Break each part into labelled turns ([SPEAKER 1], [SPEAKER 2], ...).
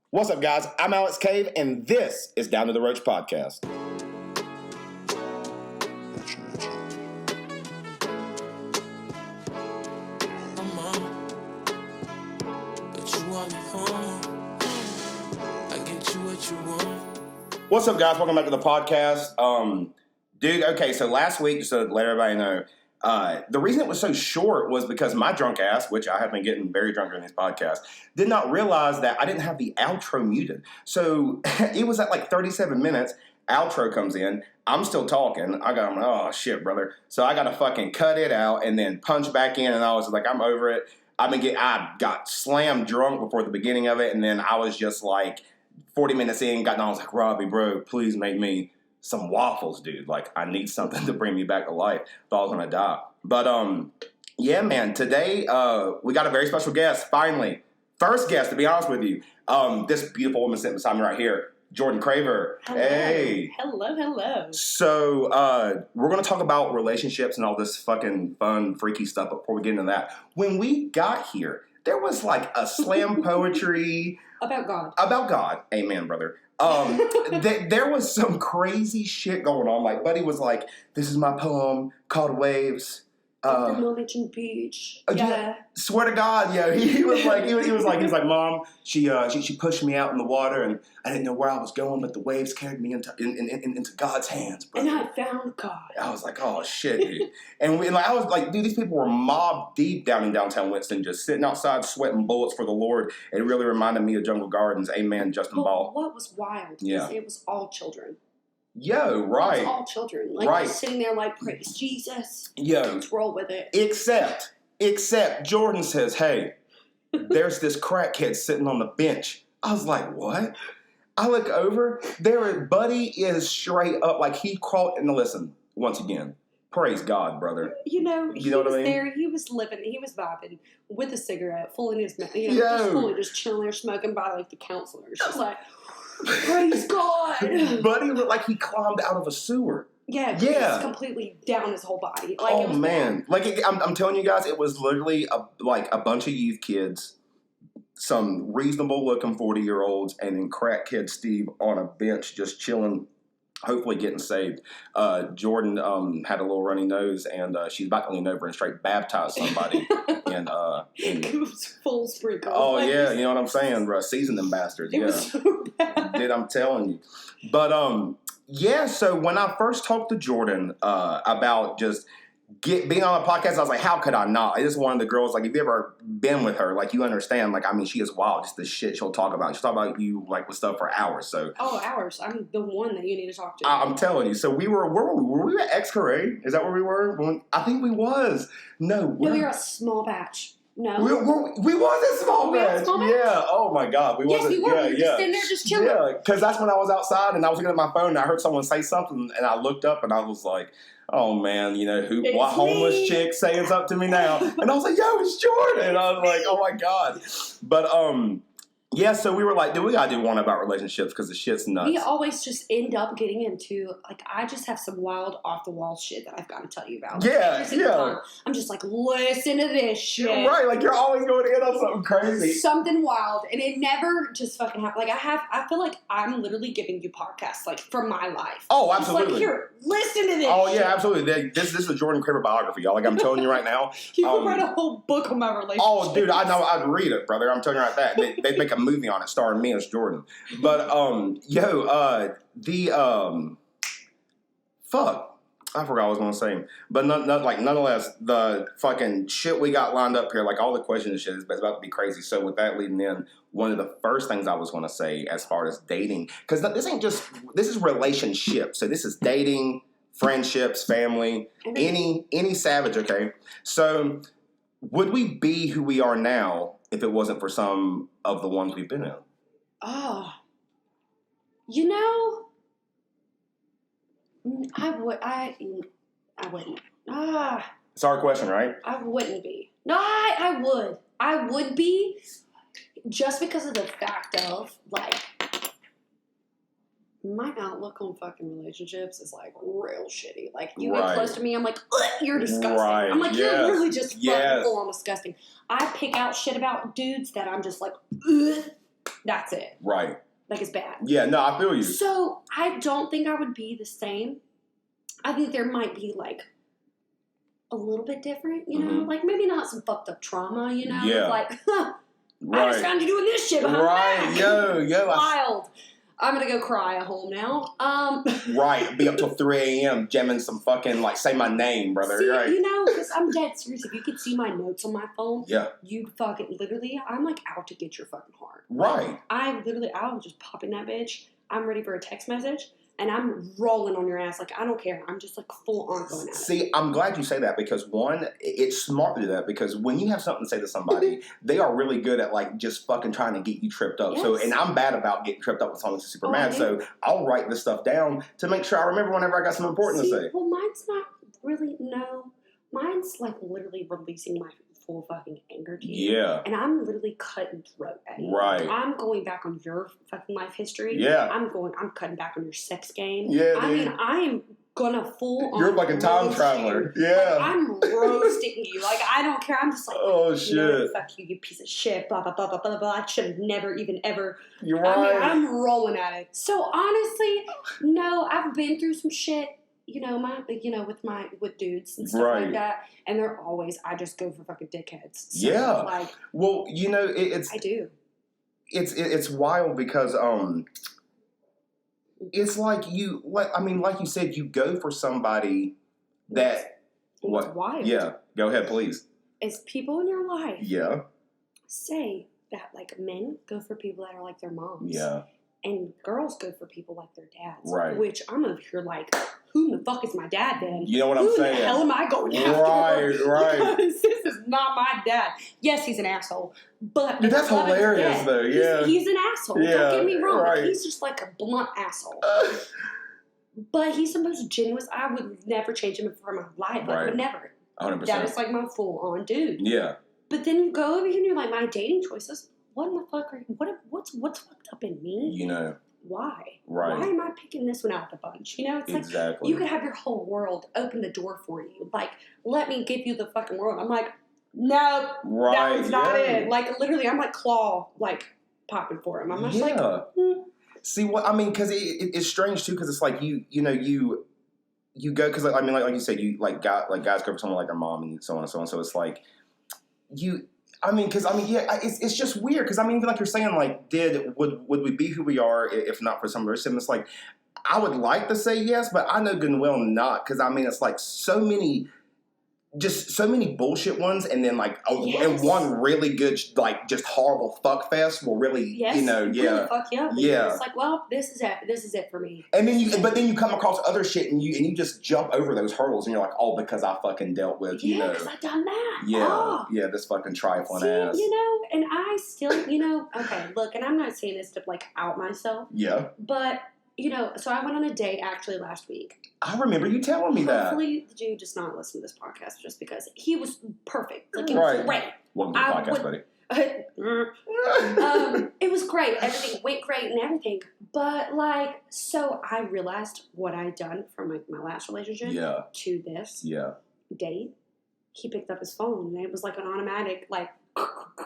[SPEAKER 1] What's up, guys? I'm Alex Cave, and this is Down to the Roach Podcast. What's up, guys? Welcome back to the podcast. Dude, okay, so last week, just to let everybody know, the reason it was so short was because my drunk ass, which I have been getting very drunk during this podcast, did not realize that I didn't have the outro muted. So it was at like 37 minutes. Outro comes in. I'm still talking. Oh shit, brother. So I got to fucking cut it out and then punch back in. And I was like, I'm over it. I got slammed drunk before the beginning of it. And then I was just like 40 minutes in, I was like, Robbie, bro, please make me some waffles, dude. Like, I need something to bring me back to life. Thought I was gonna die. But yeah, man, today we got a very special guest, finally. First guest, to be honest with you. This beautiful woman sitting beside me right here, Jordan Craver.
[SPEAKER 2] Hello.
[SPEAKER 1] Hey.
[SPEAKER 2] Hello.
[SPEAKER 1] So we're gonna talk about relationships and all this fucking fun, freaky stuff, but before we get into that, when we got here, there was like a slam poetry
[SPEAKER 2] About God.
[SPEAKER 1] About God. Amen, brother. There was some crazy shit going on. Like, buddy was like, this is my poem called Waves.
[SPEAKER 2] The knowledge and beach.
[SPEAKER 1] Yeah. Swear to God, yeah. He was like, Mom, she pushed me out in the water, and I didn't know where I was going, but the waves carried me into God's hands, brother.
[SPEAKER 2] And I found God.
[SPEAKER 1] I was like, oh shit, dude. And I was like, dude, these people were mob deep down in downtown Winston, just sitting outside sweating bullets for the Lord. It really reminded me of Jungle Gardens. Amen, Justin Ball.
[SPEAKER 2] What was wild
[SPEAKER 1] is
[SPEAKER 2] it was all children.
[SPEAKER 1] Yo, right.
[SPEAKER 2] It was all children. Like,
[SPEAKER 1] right.
[SPEAKER 2] Sitting there like, praise Jesus.
[SPEAKER 1] Yo.
[SPEAKER 2] Let's roll with it.
[SPEAKER 1] Except Jordan says, hey, there's this crackhead sitting on the bench. I was like, what? I look over, Buddy is straight up, like he crawled, and listen, once again, praise God, brother.
[SPEAKER 2] He
[SPEAKER 1] know
[SPEAKER 2] was
[SPEAKER 1] what I mean?
[SPEAKER 2] there, he was living, he was vibing with a cigarette, full in his mouth, just chilling there, smoking by like the counselors. Just like, praise God.
[SPEAKER 1] Buddy looked like he climbed out of a sewer.
[SPEAKER 2] Yeah. Just completely down his whole body. Like,
[SPEAKER 1] oh, man. I'm telling you guys, it was literally a bunch of youth kids, some reasonable-looking 40-year-olds, and then crack kid Steve on a bench just chilling, hopefully getting saved. Jordan had a little runny nose, and she's about to lean over and straight baptize somebody. and
[SPEAKER 2] it was full sprinkle.
[SPEAKER 1] Oh, yeah, you know what I'm saying, bro? Season them bastards.
[SPEAKER 2] It was so bad.
[SPEAKER 1] Dude, I'm telling you. But, yeah, so when I first talked to Jordan about just being on a podcast, I was like, how could I not? This is one of the girls, like, if you ever been with her, like, you understand, like, I mean, she is wild, just the shit she'll talk about. She'll talk about you, like, with stuff for hours, so.
[SPEAKER 2] Oh, hours. I'm the one that you need to talk to.
[SPEAKER 1] I'm telling you. So where were we at X-Ray? Is that where we were? I think we was. No,
[SPEAKER 2] we were a small batch. No.
[SPEAKER 1] We was a small batch. Yeah. Oh, my God.
[SPEAKER 2] We were. We were just sitting there just chilling.
[SPEAKER 1] Yeah, because that's when I was outside, and I was looking at my phone, and I heard someone say something, and I looked up, and I was like, oh, man, what homeless chick saying something to me now? And I was like, yo, it's Jordan. And I was like, oh, my God. But, yeah, so we were like, dude, we gotta do one about relationships because the shit's nuts.
[SPEAKER 2] We always just end up getting into, like, I just have some wild off-the-wall shit that I've got to tell you about. Like,
[SPEAKER 1] yeah.
[SPEAKER 2] I'm just like, listen to this shit.
[SPEAKER 1] Right, like, you're always going to end up something crazy.
[SPEAKER 2] Something wild, and it never just fucking happens. Like, I feel like I'm literally giving you podcasts, like, from my life.
[SPEAKER 1] Oh, absolutely.
[SPEAKER 2] Just like, here, listen to this
[SPEAKER 1] Oh, yeah, absolutely. This is a Jordan Craver biography, y'all. Like, I'm telling you right now.
[SPEAKER 2] You can write a whole book on my relationship.
[SPEAKER 1] Oh, dude, I know. I'd read it, brother. I'm telling you right that. They'd make a movie on it starring me as Jordan. But, fuck. I forgot what I was going to say. But nonetheless, the fucking shit we got lined up here, like all the questions and shit, is about to be crazy. So with that leading in, one of the first things I was going to say as far as dating, because this is relationships. So this is dating, friendships, family, any savage, okay? So would we be who we are now if it wasn't for some of the ones we've been in?
[SPEAKER 2] Oh. I wouldn't.
[SPEAKER 1] It's a hard question, right?
[SPEAKER 2] I wouldn't be. No, I would. I would be just because of the fact of, like, my outlook on fucking relationships is, like, real shitty. Like, you get close to me, I'm like, you're disgusting.
[SPEAKER 1] Right.
[SPEAKER 2] I'm like, you're literally just fucking full on disgusting. I pick out shit about dudes that I'm just like, That's it.
[SPEAKER 1] Right.
[SPEAKER 2] Like, it's bad.
[SPEAKER 1] Yeah, no, I feel you.
[SPEAKER 2] So, I don't think I would be the same. I think there might be, like, a little bit different, you know? Like, maybe not some fucked up trauma, you know?
[SPEAKER 1] Yeah.
[SPEAKER 2] Like, I just found you doing this shit behind
[SPEAKER 1] Right,
[SPEAKER 2] my back.
[SPEAKER 1] yo.
[SPEAKER 2] Wild. I'm gonna go cry at home now.
[SPEAKER 1] Right, be up till 3 a.m. jamming some fucking, like, say my name, brother.
[SPEAKER 2] See,
[SPEAKER 1] right.
[SPEAKER 2] you know, because I'm dead serious. If you could see my notes on my phone,
[SPEAKER 1] Yeah.
[SPEAKER 2] you'd fucking, literally, I'm, like, out to get your fucking heart.
[SPEAKER 1] Right.
[SPEAKER 2] I was just popping that bitch. I'm ready for a text message, and I'm rolling on your ass. Like, I don't care. I'm just, like, full on going at it.
[SPEAKER 1] See, I'm glad you say that because, one, it's smart to do that because when you have something to say to somebody, they are really good at, like, just fucking trying to get you tripped up.
[SPEAKER 2] Yes.
[SPEAKER 1] So, and I'm bad about getting tripped up with something that's super
[SPEAKER 2] Oh,
[SPEAKER 1] mad. So, I'll write this stuff down to make sure I remember whenever I got something important to say.
[SPEAKER 2] Well, mine's not really, no. Mine's, like, literally releasing my full fucking anger to you.
[SPEAKER 1] Yeah.
[SPEAKER 2] And I'm literally cutting throat at you.
[SPEAKER 1] Right.
[SPEAKER 2] I'm going back on your fucking life history.
[SPEAKER 1] Yeah.
[SPEAKER 2] I'm cutting back on your sex game.
[SPEAKER 1] Yeah,
[SPEAKER 2] I
[SPEAKER 1] dude.
[SPEAKER 2] mean, I am gonna full on.
[SPEAKER 1] You're like a time traveler. Yeah.
[SPEAKER 2] Like, I'm roasting you. Like, I don't care. I'm just like,
[SPEAKER 1] oh,
[SPEAKER 2] you
[SPEAKER 1] shit.
[SPEAKER 2] know what, fuck you, you piece of shit. Blah, blah, blah, blah, blah, blah. I should have never even ever.
[SPEAKER 1] You're right.
[SPEAKER 2] I mean, I'm rolling at it. So, honestly, no, I've been through some shit. You know, with dudes and stuff like that, and they're always, I just go for fucking dickheads. So,
[SPEAKER 1] yeah.
[SPEAKER 2] Like,
[SPEAKER 1] well, you know, it's.
[SPEAKER 2] I do.
[SPEAKER 1] It's wild because it's like like you said, you go for somebody that
[SPEAKER 2] What's wild?
[SPEAKER 1] Yeah, go ahead, please.
[SPEAKER 2] Is people in your life
[SPEAKER 1] say
[SPEAKER 2] that like men go for people that are like their moms.
[SPEAKER 1] Yeah.
[SPEAKER 2] And girls go for people like their dads.
[SPEAKER 1] Right.
[SPEAKER 2] Which I'm over here like, who the fuck is my dad then?
[SPEAKER 1] You know what I'm saying?
[SPEAKER 2] Who the hell am I going after?
[SPEAKER 1] Right.
[SPEAKER 2] Because this is not my dad. Yes, he's an asshole. But
[SPEAKER 1] dude, that's hilarious though, yeah.
[SPEAKER 2] He's an asshole.
[SPEAKER 1] Yeah,
[SPEAKER 2] don't get me wrong.
[SPEAKER 1] right.
[SPEAKER 2] He's just like a blunt asshole. But he's the most genuine. I would never change him for my life. Like, I would never.
[SPEAKER 1] 100%.
[SPEAKER 2] That is like my full on dude.
[SPEAKER 1] Yeah.
[SPEAKER 2] But then you go over here and you're like, my dating choices. What in the fuck are you? What's fucked up in me?
[SPEAKER 1] You know.
[SPEAKER 2] Why?
[SPEAKER 1] Right.
[SPEAKER 2] Why am I picking this one out of the bunch? You know, it's like you could have your whole world open the door for you. Like, let me give you the fucking world. I'm like, no, that one's not it. Like, literally, I'm like claw, like popping for him. I'm just like,
[SPEAKER 1] See what I mean? Because it's strange too. Because it's like you go because I mean like you said you guys go for someone like their mom and so on and so on. So it's like it's just weird because I mean even like you're saying like would we be who we are if not for some of our siblings? It's like I would like to say yes, but I know good and well not because I mean it's like so many bullshit ones and then like and one really good like just horrible fuck fest will really really
[SPEAKER 2] fuck you up.
[SPEAKER 1] Yeah,
[SPEAKER 2] it's like well this is it for me.
[SPEAKER 1] And then you come across other shit and you just jump over those hurdles and you're like because I fucking dealt with
[SPEAKER 2] because I done that.
[SPEAKER 1] This fucking trifling ass.
[SPEAKER 2] You know, and I still okay look, and I'm not saying this to like out myself.
[SPEAKER 1] Yeah,
[SPEAKER 2] but. You know, so I went on a date actually last week.
[SPEAKER 1] I remember you telling me that.
[SPEAKER 2] Hopefully the dude does not listen to this podcast just because he was perfect. Like, it was great.
[SPEAKER 1] Welcome to the podcast,
[SPEAKER 2] buddy. It was great. Everything went great and everything. But, like, so I realized what I'd done from my last relationship to this date. He picked up his phone and it was like an automatic, like,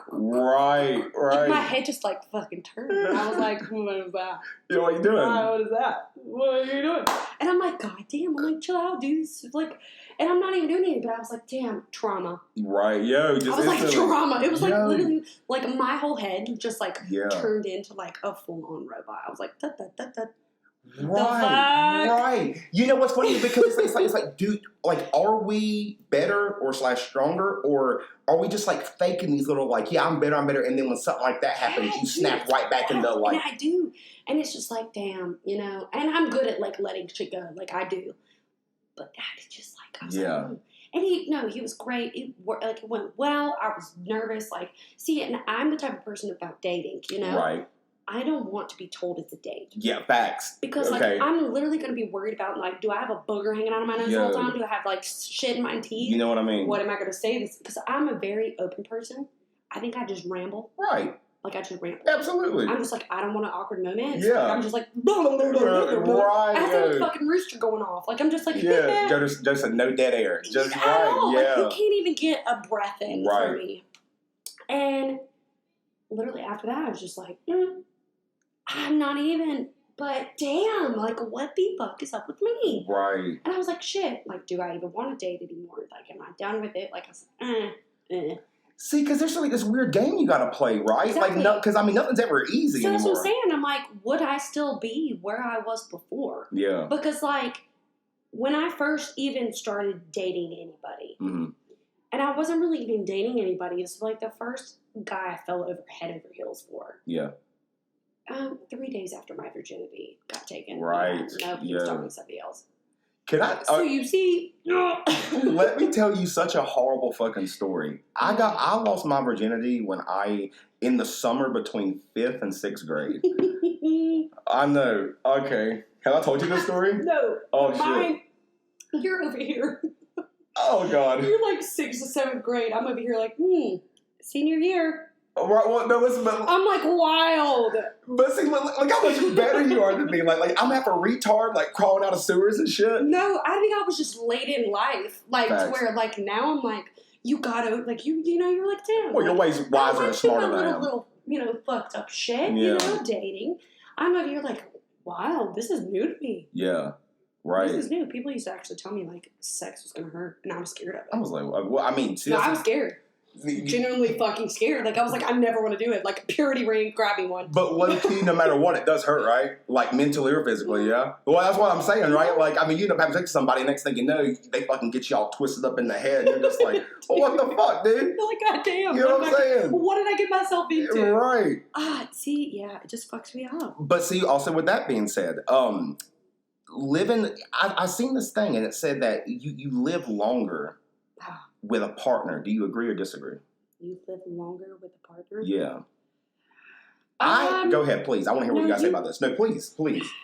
[SPEAKER 1] Right.
[SPEAKER 2] My head just like fucking turned. And I was like, what is that?
[SPEAKER 1] Yeah, what are you doing?
[SPEAKER 2] What is that? What are you doing? And I'm like, God damn. I'm like, chill out, dude. Like, and I'm not even doing anything, but I was like, damn, trauma.
[SPEAKER 1] Right, yo.
[SPEAKER 2] I was like, trauma. It was like literally, like my whole head just like turned into like a full on robot. I was like,
[SPEAKER 1] Right. You know what's funny because it's like, dude, like, are we better or / stronger, or are we just like faking these little like, I'm better, and then when something like that happens, you snap right back into like.
[SPEAKER 2] And I do, and it's just like, damn, and I'm good at like letting shit go, like I do, but that is just like, I was like, and he was great. It went well. I was nervous, like, and I'm the type of person about dating,
[SPEAKER 1] right.
[SPEAKER 2] I don't want to be told it's a date.
[SPEAKER 1] Yeah, facts.
[SPEAKER 2] Because, like, I'm literally going to be worried about, like, do I have a booger hanging out of my nose all the time? Do I have, like, shit in my teeth?
[SPEAKER 1] You know what I mean?
[SPEAKER 2] What am I going to say? Because I'm a very open person. I think I just ramble.
[SPEAKER 1] Right.
[SPEAKER 2] Like, I just ramble.
[SPEAKER 1] Absolutely.
[SPEAKER 2] I'm just like, I don't want an awkward moment.
[SPEAKER 1] Yeah.
[SPEAKER 2] Like, I'm just like, right. I have a fucking rooster going off. Like, I'm just like,
[SPEAKER 1] just a no dead air. Just
[SPEAKER 2] Like, you can't even get a breath in for me. And literally after that, I was just like, not even. But damn, like, what the fuck is up with me?
[SPEAKER 1] Right.
[SPEAKER 2] And I was like, shit. Like, do I even want to date anymore? Like, am I done with it? Like, I was like,
[SPEAKER 1] See, because there's like this weird game you got to play, right?
[SPEAKER 2] Exactly.
[SPEAKER 1] Like, because I mean, nothing's ever easy
[SPEAKER 2] so
[SPEAKER 1] anymore.
[SPEAKER 2] that's what I'm saying. I'm like, would I still be where I was before?
[SPEAKER 1] Yeah.
[SPEAKER 2] Because, like, when I first even started dating anybody, and I wasn't really even dating anybody, it's like the first guy I fell over head over heels for.
[SPEAKER 1] Yeah.
[SPEAKER 2] 3 days after my virginity got taken.
[SPEAKER 1] Right.
[SPEAKER 2] No, he was talking to somebody else.
[SPEAKER 1] Can I?
[SPEAKER 2] So you see,
[SPEAKER 1] let me tell you such a horrible fucking story. I lost my virginity in the summer between 5th and 6th grade. I know. Okay. Have I told you this story?
[SPEAKER 2] No.
[SPEAKER 1] Oh shit.
[SPEAKER 2] You're over here.
[SPEAKER 1] Oh god.
[SPEAKER 2] You're like 6th or 7th grade. I'm over here like, senior year.
[SPEAKER 1] Right, well, no, listen, but
[SPEAKER 2] I'm like wild.
[SPEAKER 1] But see, look how much better you are than me. Like I'm half a retard, like crawling out of sewers and shit.
[SPEAKER 2] No, I think I was just late in life, like
[SPEAKER 1] Facts.
[SPEAKER 2] to where like now I'm like, you gotta like you know you're like damn.
[SPEAKER 1] Well, you're way wiser and smarter than I am.
[SPEAKER 2] Little fucked up shit,
[SPEAKER 1] Yeah.
[SPEAKER 2] dating. I'm over here like, wow, this is new to me.
[SPEAKER 1] Yeah. Right.
[SPEAKER 2] This is new. People used to actually tell me like sex was gonna hurt, and I was scared of it.
[SPEAKER 1] I was like, well, I mean,
[SPEAKER 2] I was scared. Genuinely fucking scared. Like I was like, I never want to do it. Like purity ring, grabbing one.
[SPEAKER 1] But low key, no matter what, it does hurt, right? Like mentally or physically, yeah. Well, that's what I'm saying, right? Like, I mean, you end up having sex with somebody, next thing you know, they fucking get you all twisted up in the head. You're just like, well, what the fuck, dude?
[SPEAKER 2] You're like, God damn.
[SPEAKER 1] You know what I'm saying?
[SPEAKER 2] What did I get myself into?
[SPEAKER 1] Right.
[SPEAKER 2] See, yeah, it just fucks me up.
[SPEAKER 1] But see, also with that being said, I seen this thing and it said that you live longer with a partner. Do you agree or disagree? You
[SPEAKER 2] live longer with a partner?
[SPEAKER 1] Yeah. Go ahead, please. I want to hear what you guys say about this. No, please.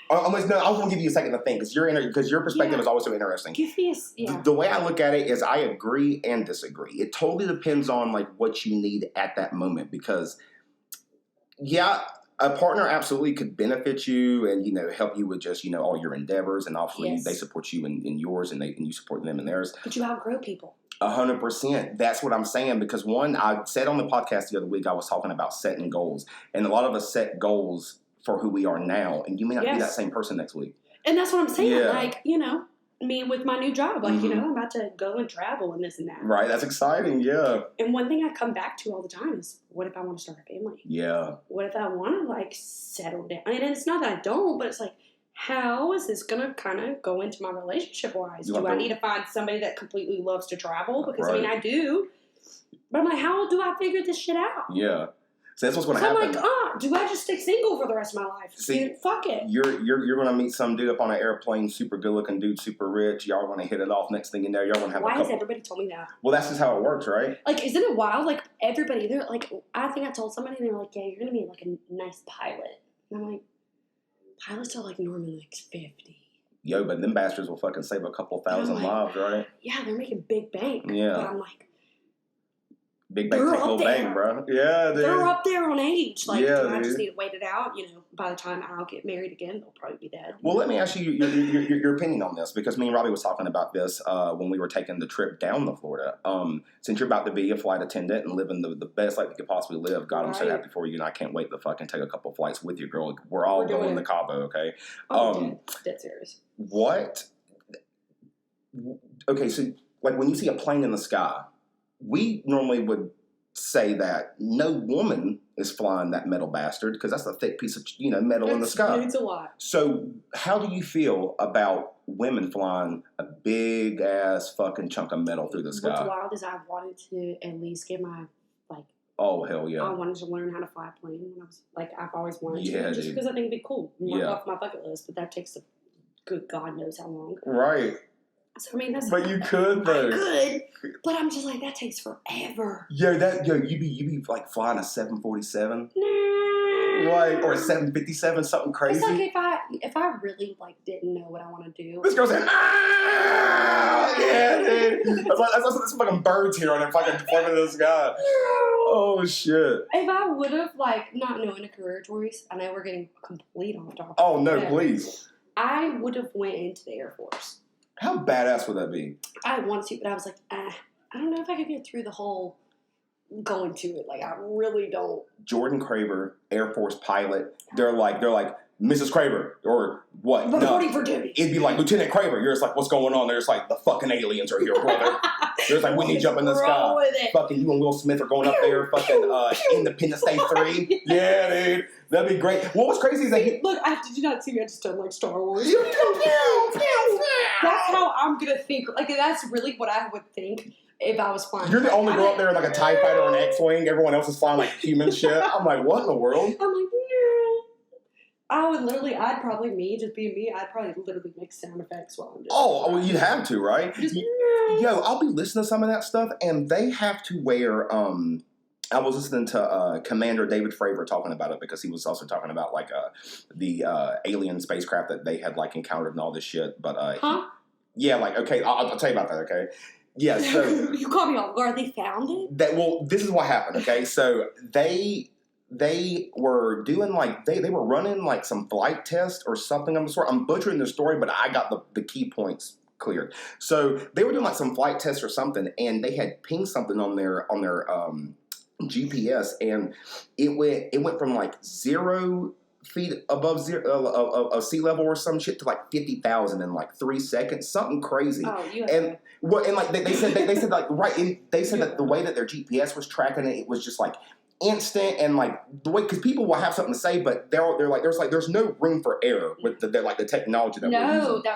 [SPEAKER 1] I want to give you a second to think because your perspective is always so interesting.
[SPEAKER 2] Give me
[SPEAKER 1] the way I look at it is I agree and disagree. It totally depends on like what you need at that moment because, a partner absolutely could benefit you and help you with just all your endeavors and obviously they support you in yours and you support them in theirs.
[SPEAKER 2] But you outgrow people.
[SPEAKER 1] 100%. That's what I'm saying because one, I said on the podcast the other week I was talking about setting goals and a lot of us set goals for who we are now and you may not be that same person next week.
[SPEAKER 2] And that's what I'm saying. Like me with my new job, like I'm about to go and travel and this and that.
[SPEAKER 1] Right, that's exciting. Yeah.
[SPEAKER 2] And one thing I come back to all the time is, what if I want to start a family?
[SPEAKER 1] Yeah. What
[SPEAKER 2] if I want to like settle down? And it's not that I don't, but it's like, how is this gonna kind of go into my relationship wise? Do I need to find somebody that completely loves to travel? Because I mean, I do. But I'm like, how do I figure this shit out?
[SPEAKER 1] Yeah. So that's what's going to happen.
[SPEAKER 2] I'm like, do I just stay single for the rest of my life?
[SPEAKER 1] See,
[SPEAKER 2] fuck it.
[SPEAKER 1] You're going to meet some dude up on an airplane, super good looking dude, super rich. Y'all going to hit it off. Next thing you know, y'all going to have
[SPEAKER 2] Why has everybody told me that?
[SPEAKER 1] Well, that's just how it works, right?
[SPEAKER 2] Like, isn't it wild? Like, everybody, they're like, I think I told somebody, and they were like, yeah, you're going to be like a nice pilot. And I'm like, pilots are like normally like 50.
[SPEAKER 1] Yo, but them bastards will fucking save a couple thousand lives, right?
[SPEAKER 2] Yeah, they're making big bank.
[SPEAKER 1] Yeah.
[SPEAKER 2] But I'm like,
[SPEAKER 1] big bank, take little bank, bro. Yeah, dude.
[SPEAKER 2] They're up there on age. Like, I just
[SPEAKER 1] dude.
[SPEAKER 2] need to wait it out. By the time I'll get married again, they'll probably be dead.
[SPEAKER 1] Well, let me ask you your opinion on this because me and Robbie was talking about this when we were taking the trip down to Florida. Since you're about to be a flight attendant and living the best life you could possibly live, God, I'm so happy for you, and I can't wait to fucking take a couple flights with you, girl. We're all going to Cabo, okay?
[SPEAKER 2] Dead serious.
[SPEAKER 1] What? Okay, so like when you see a plane in the sky, we normally would say that no woman is flying that metal bastard because that's a thick piece of metal in the sky.
[SPEAKER 2] It's a lot.
[SPEAKER 1] So how do you feel about women flying a big ass fucking chunk of metal through the sky?
[SPEAKER 2] What's wild is I wanted to at least get my
[SPEAKER 1] oh hell yeah!
[SPEAKER 2] I wanted to learn how to fly a plane when I was I've always wanted
[SPEAKER 1] to
[SPEAKER 2] just because I think it'd be cool. Off my bucket list, but that takes a good God knows how long.
[SPEAKER 1] Right.
[SPEAKER 2] So I mean, that's.
[SPEAKER 1] But you could though.
[SPEAKER 2] I could, but I'm just like that takes forever.
[SPEAKER 1] You be like flying a 747.
[SPEAKER 2] Nah.
[SPEAKER 1] Like or a 757, something crazy.
[SPEAKER 2] It's like if I really didn't know what I want to do.
[SPEAKER 1] This girl said, yeah, dude. That's fucking birds here on it, fucking flying in the sky. Oh shit.
[SPEAKER 2] If I would have not knowing a career choice, I know we're getting complete off topic.
[SPEAKER 1] Oh no, please.
[SPEAKER 2] I would have went into the Air Force.
[SPEAKER 1] How badass would that be?
[SPEAKER 2] I wanted to, but I was like, I don't know if I could get through the whole going to it. I really don't.
[SPEAKER 1] Jordan Craver, Air Force pilot. They're like, Mrs. Craver, or what?
[SPEAKER 2] Reporting for duty.
[SPEAKER 1] It'd be like, Lieutenant Craver. You're just like, what's going on? They're just like, the fucking aliens are here, brother. They're just like, we need to jump in the sky. Fucking you and Will Smith are going up there, fucking Independence Day 3. Yeah, dude. That'd be great. What was crazy is that
[SPEAKER 2] look, did you not see me? I just done like Star Wars. That's how I'm gonna think. Like, that's really what I would think if I was flying.
[SPEAKER 1] You're the only girl up there in like a TIE fighter or an X-Wing. Everyone else is flying like human shit. I'm like, what in the world?
[SPEAKER 2] I'm like, I'd probably just be me. I'd probably literally make sound effects while I'm just.
[SPEAKER 1] Oh, well, you'd have to, right? Yo, I'll be listening to some of that stuff, and they have to wear. I was listening to Commander David Fravor talking about it because he was also talking about like the alien spacecraft that they had like encountered and all this shit. But okay, I'll tell you about that. Okay, yeah. So
[SPEAKER 2] you caught me off guard. They found it.
[SPEAKER 1] This is what happened. Okay, so they were doing like they were running like some flight test or something of the sort. I'm butchering the story, but I got the key points cleared. So they were doing like some flight test or something, and they had pinged something on their GPS, and it went from like 0 feet above sea level or some shit to like 50,000 in like 3 seconds, something crazy.
[SPEAKER 2] Oh,
[SPEAKER 1] and like they said like they said that the way that their GPS was tracking it was just like instant, and like the way, because people will have something to say, but they're like there's no room for error with the technology that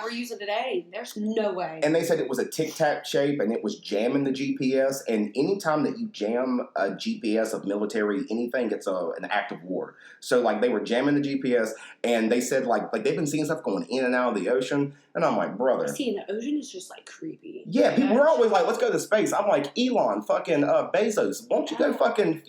[SPEAKER 2] we're using today. There's no way.
[SPEAKER 1] And they said it was a tic tac shape, and it was jamming the GPS. And anytime that you jam a GPS of military anything, it's an act of war. So like they were jamming the GPS, and they said like they've been seeing stuff going in and out of the ocean. And I'm like, brother,
[SPEAKER 2] seeing the ocean is just like creepy.
[SPEAKER 1] Yeah, people were always like, let's go to space. I'm like, Elon, fucking Bezos, won't you go fucking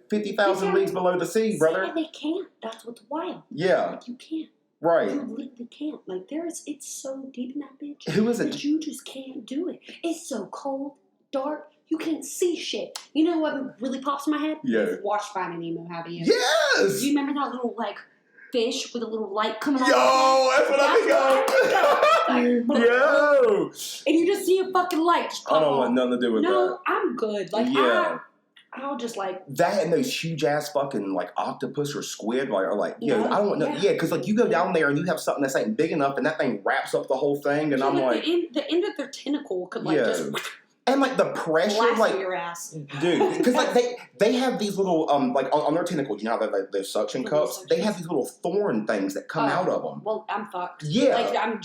[SPEAKER 1] 50,000 leagues below the sea, brother?
[SPEAKER 2] Yeah, they can't. That's what's wild.
[SPEAKER 1] Yeah,
[SPEAKER 2] like, you can't.
[SPEAKER 1] Right.
[SPEAKER 2] You literally can't. Like it's so deep in that bitch.
[SPEAKER 1] Who is it?
[SPEAKER 2] That you just can't do it. It's so cold, dark. You can't see shit. You know what really pops in my head?
[SPEAKER 1] Yeah.
[SPEAKER 2] Watch Finding Nemo. Have you?
[SPEAKER 1] Yes.
[SPEAKER 2] Do you remember that little like fish with a little light coming off?
[SPEAKER 1] Yo, that's what I think of. Yo.
[SPEAKER 2] And you just see a fucking light. Just
[SPEAKER 1] I don't want nothing to do with that.
[SPEAKER 2] No, I'm good. Like,
[SPEAKER 1] yeah.
[SPEAKER 2] I'll just like
[SPEAKER 1] that, and those huge ass fucking like octopus or squid are like, I don't want no, because like you go down there and you have something that's ain't big enough, and that thing wraps up the whole thing, and I'm like
[SPEAKER 2] the end of their tentacle could like just.
[SPEAKER 1] And like the pressure, like
[SPEAKER 2] your ass,
[SPEAKER 1] dude, because like they have these little like on their tentacles, you know how they're suction cups. They have these little thorn things that come out of them.
[SPEAKER 2] Well, I'm fucked.
[SPEAKER 1] Yeah,
[SPEAKER 2] like I'm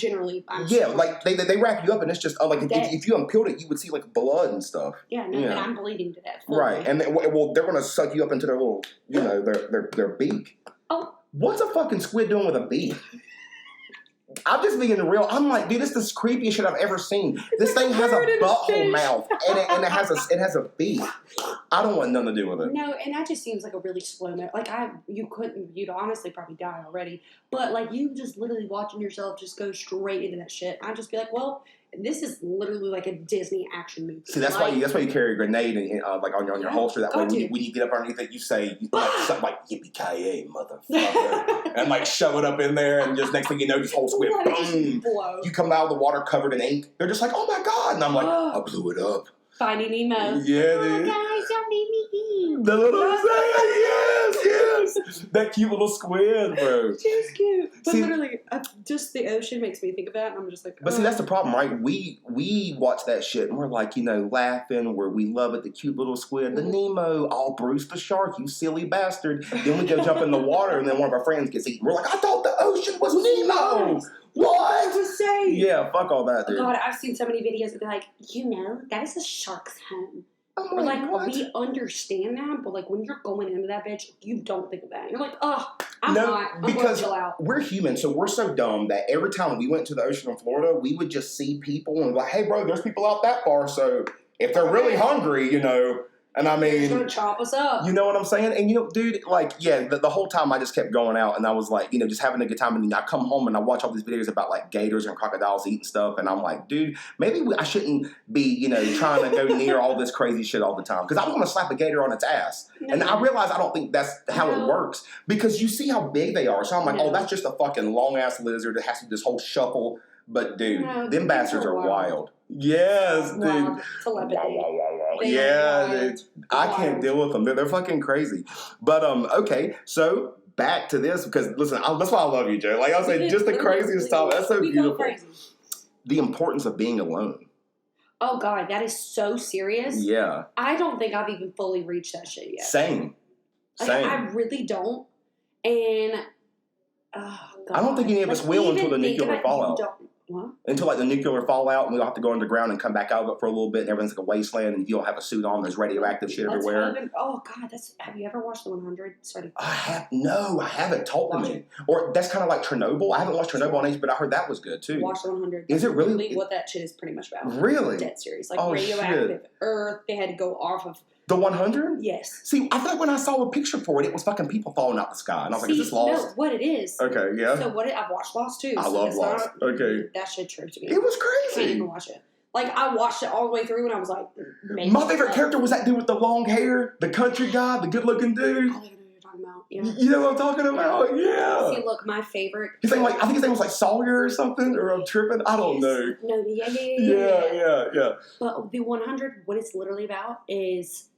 [SPEAKER 1] like they wrap you up, and it's just like if you unpeeled it, you would see like blood and stuff.
[SPEAKER 2] Yeah, no, and I'm bleeding to death.
[SPEAKER 1] Right, and they're gonna suck you up into their little, their beak.
[SPEAKER 2] Oh,
[SPEAKER 1] what's a fucking squid doing with a beak? I'm just being real. I'm like, dude, this is the creepiest shit I've ever seen. This thing has a butthole mouth, and it has a beak. I don't want nothing to do with it.
[SPEAKER 2] No, and that just seems like a really slow mo. Like you'd honestly probably die already. But like you just literally watching yourself just go straight into that shit. I'd just be like, well, this is literally like a Disney action movie.
[SPEAKER 1] See, that's why you carry a grenade and like on your holster. That way, when you get up underneath it, you say something like "Yippee-ki-yay, motherfucker," and like shove it up in there, and just next thing you know, this whole squid, boom! You come out of the water covered in ink. They're just like, "Oh my god!" And I'm like, "I blew it up."
[SPEAKER 2] Finding Nemo.
[SPEAKER 1] Yeah, dude.
[SPEAKER 2] Guys, don't make me eat.
[SPEAKER 1] That's what I'm saying. Yes. That cute little squid, bro.
[SPEAKER 2] She's cute. But literally, just the ocean makes me think of that, and I'm just like,
[SPEAKER 1] But see, that's the problem, right? We watch that shit, and we're like, laughing, where we love it, the cute little squid, the Nemo, Bruce the shark, you silly bastard. Then we go jump in the water, and then one of our friends gets eaten. We're like, I thought the ocean was Nemo. What?
[SPEAKER 2] To say?
[SPEAKER 1] Yeah, fuck all that, dude.
[SPEAKER 2] God, I've seen so many videos that be like, that is a shark's home. We're like,
[SPEAKER 1] what?
[SPEAKER 2] We understand that, but like when you're going into that bitch, you don't think of that. You're like, I'm
[SPEAKER 1] because
[SPEAKER 2] going to chill out.
[SPEAKER 1] We're human, so we're so dumb that every time we went to the ocean in Florida, we would just see people and be like, hey, bro, there's people out that far, so if they're really hungry, and I mean,
[SPEAKER 2] it's gonna chop us up.
[SPEAKER 1] You know what I'm saying? And dude, like, the whole time I just kept going out, and I was like, just having a good time. And then I come home and I watch all these videos about like gators and crocodiles eating stuff, and I'm like, dude, maybe I shouldn't be, trying to go near all this crazy shit all the time, because I want to slap a gator on its ass. No. And I realize I don't think that's how it works, because you see how big they are. So I'm like, oh, that's just a fucking long ass lizard that has to do this whole shuffle. But dude, them bastards are wild. Yes, dude.
[SPEAKER 2] Wow. Telepathy.
[SPEAKER 1] Yeah, dude. I can't deal with them. They're fucking crazy. But okay, so back to this because, listen, that's why I love you, Joe. Like I was saying, just the craziest stuff. That's so beautiful. Crazy. The importance of being alone.
[SPEAKER 2] Oh, God, that is so serious.
[SPEAKER 1] Yeah.
[SPEAKER 2] I don't think I've even fully reached that shit yet.
[SPEAKER 1] Same.
[SPEAKER 2] I really don't. And, oh, God.
[SPEAKER 1] I don't think any of us will until the nuclear fallout.
[SPEAKER 2] What?
[SPEAKER 1] Until like the nuclear fallout, and we'll have to go underground and come back out of it for a little bit, and everything's like a wasteland, and if you don't have a suit on, there's radioactive shit everywhere.
[SPEAKER 2] Oh God, have you ever watched the 100? Sorry.
[SPEAKER 1] I haven't. Talk to me. Or that's kind of like Chernobyl. I haven't watched Chernobyl on age, but I heard that was good too.
[SPEAKER 2] Watch the 100.
[SPEAKER 1] Is it really
[SPEAKER 2] what that shit is pretty much about?
[SPEAKER 1] Really?
[SPEAKER 2] Dead series, like radioactive Earth. They had to go off of.
[SPEAKER 1] The 100?
[SPEAKER 2] Yes.
[SPEAKER 1] See, I thought when I saw a picture for it, it was fucking people falling out the sky. And I was like, is this Lost?
[SPEAKER 2] No, what it is.
[SPEAKER 1] Okay, yeah.
[SPEAKER 2] So I've watched Lost too.
[SPEAKER 1] I love Lost. Okay.
[SPEAKER 2] That shit tripped me.
[SPEAKER 1] It was
[SPEAKER 2] I
[SPEAKER 1] crazy.
[SPEAKER 2] can't even watch it. Like, I watched it all the way through and I was like,
[SPEAKER 1] my favorite character was that dude with the long hair, the country guy, the good looking dude.
[SPEAKER 2] I think I know what you're talking about. Yeah.
[SPEAKER 1] You know what I'm talking about? Yeah.
[SPEAKER 2] See, look, my favorite.
[SPEAKER 1] His name, I think his name was like Sawyer or something, or I'm tripping. I don't know.
[SPEAKER 2] No,
[SPEAKER 1] Yeah.
[SPEAKER 2] But the 100, what it's literally about is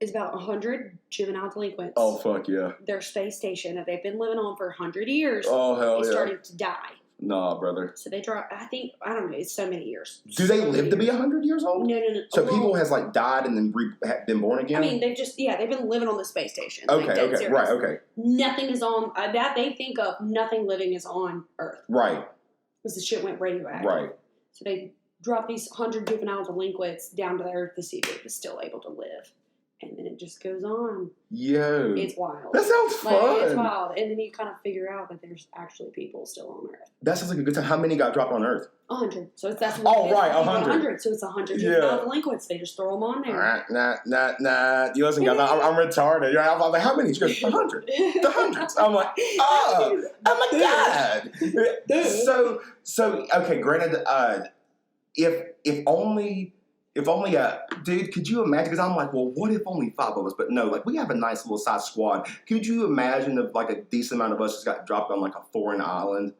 [SPEAKER 2] about 100 juvenile delinquents.
[SPEAKER 1] Oh, fuck yeah.
[SPEAKER 2] Their space station that they've been living on for 100 years.
[SPEAKER 1] Oh, hell
[SPEAKER 2] is starting to die.
[SPEAKER 1] Nah, brother.
[SPEAKER 2] So they drop, I don't know, it's so many years.
[SPEAKER 1] Do they live to be 100 years old?
[SPEAKER 2] No.
[SPEAKER 1] So people has like died and then been born again?
[SPEAKER 2] I mean, they've been living on the space station.
[SPEAKER 1] Okay.
[SPEAKER 2] Nothing is on, that they think of, nothing living is on Earth.
[SPEAKER 1] Right.
[SPEAKER 2] Because the shit went radioactive.
[SPEAKER 1] Right.
[SPEAKER 2] So they drop these 100 juvenile delinquents down to the Earth to see if they're still able to live. And then it just goes on.
[SPEAKER 1] Yo.
[SPEAKER 2] It's wild.
[SPEAKER 1] That sounds fun.
[SPEAKER 2] It's wild. And then you kind of figure out that there's actually people still on Earth.
[SPEAKER 1] That sounds like a good time. How many got dropped on Earth?
[SPEAKER 2] 100. So that's what it is.
[SPEAKER 1] Right, 100.
[SPEAKER 2] So it's 100 juvenile delinquents. They just throw them on there.
[SPEAKER 1] Nah. You listen, guys, I'm retarded. I'm like, how many? She goes, 100. The hundreds. I'm like, oh my God. So okay, granted, if only, dude, could you imagine? Because I'm like, well, what if only 5 of us? But no, like, we have a nice little size squad. Could you imagine if, like, a decent amount of us just got dropped on, like, a foreign island?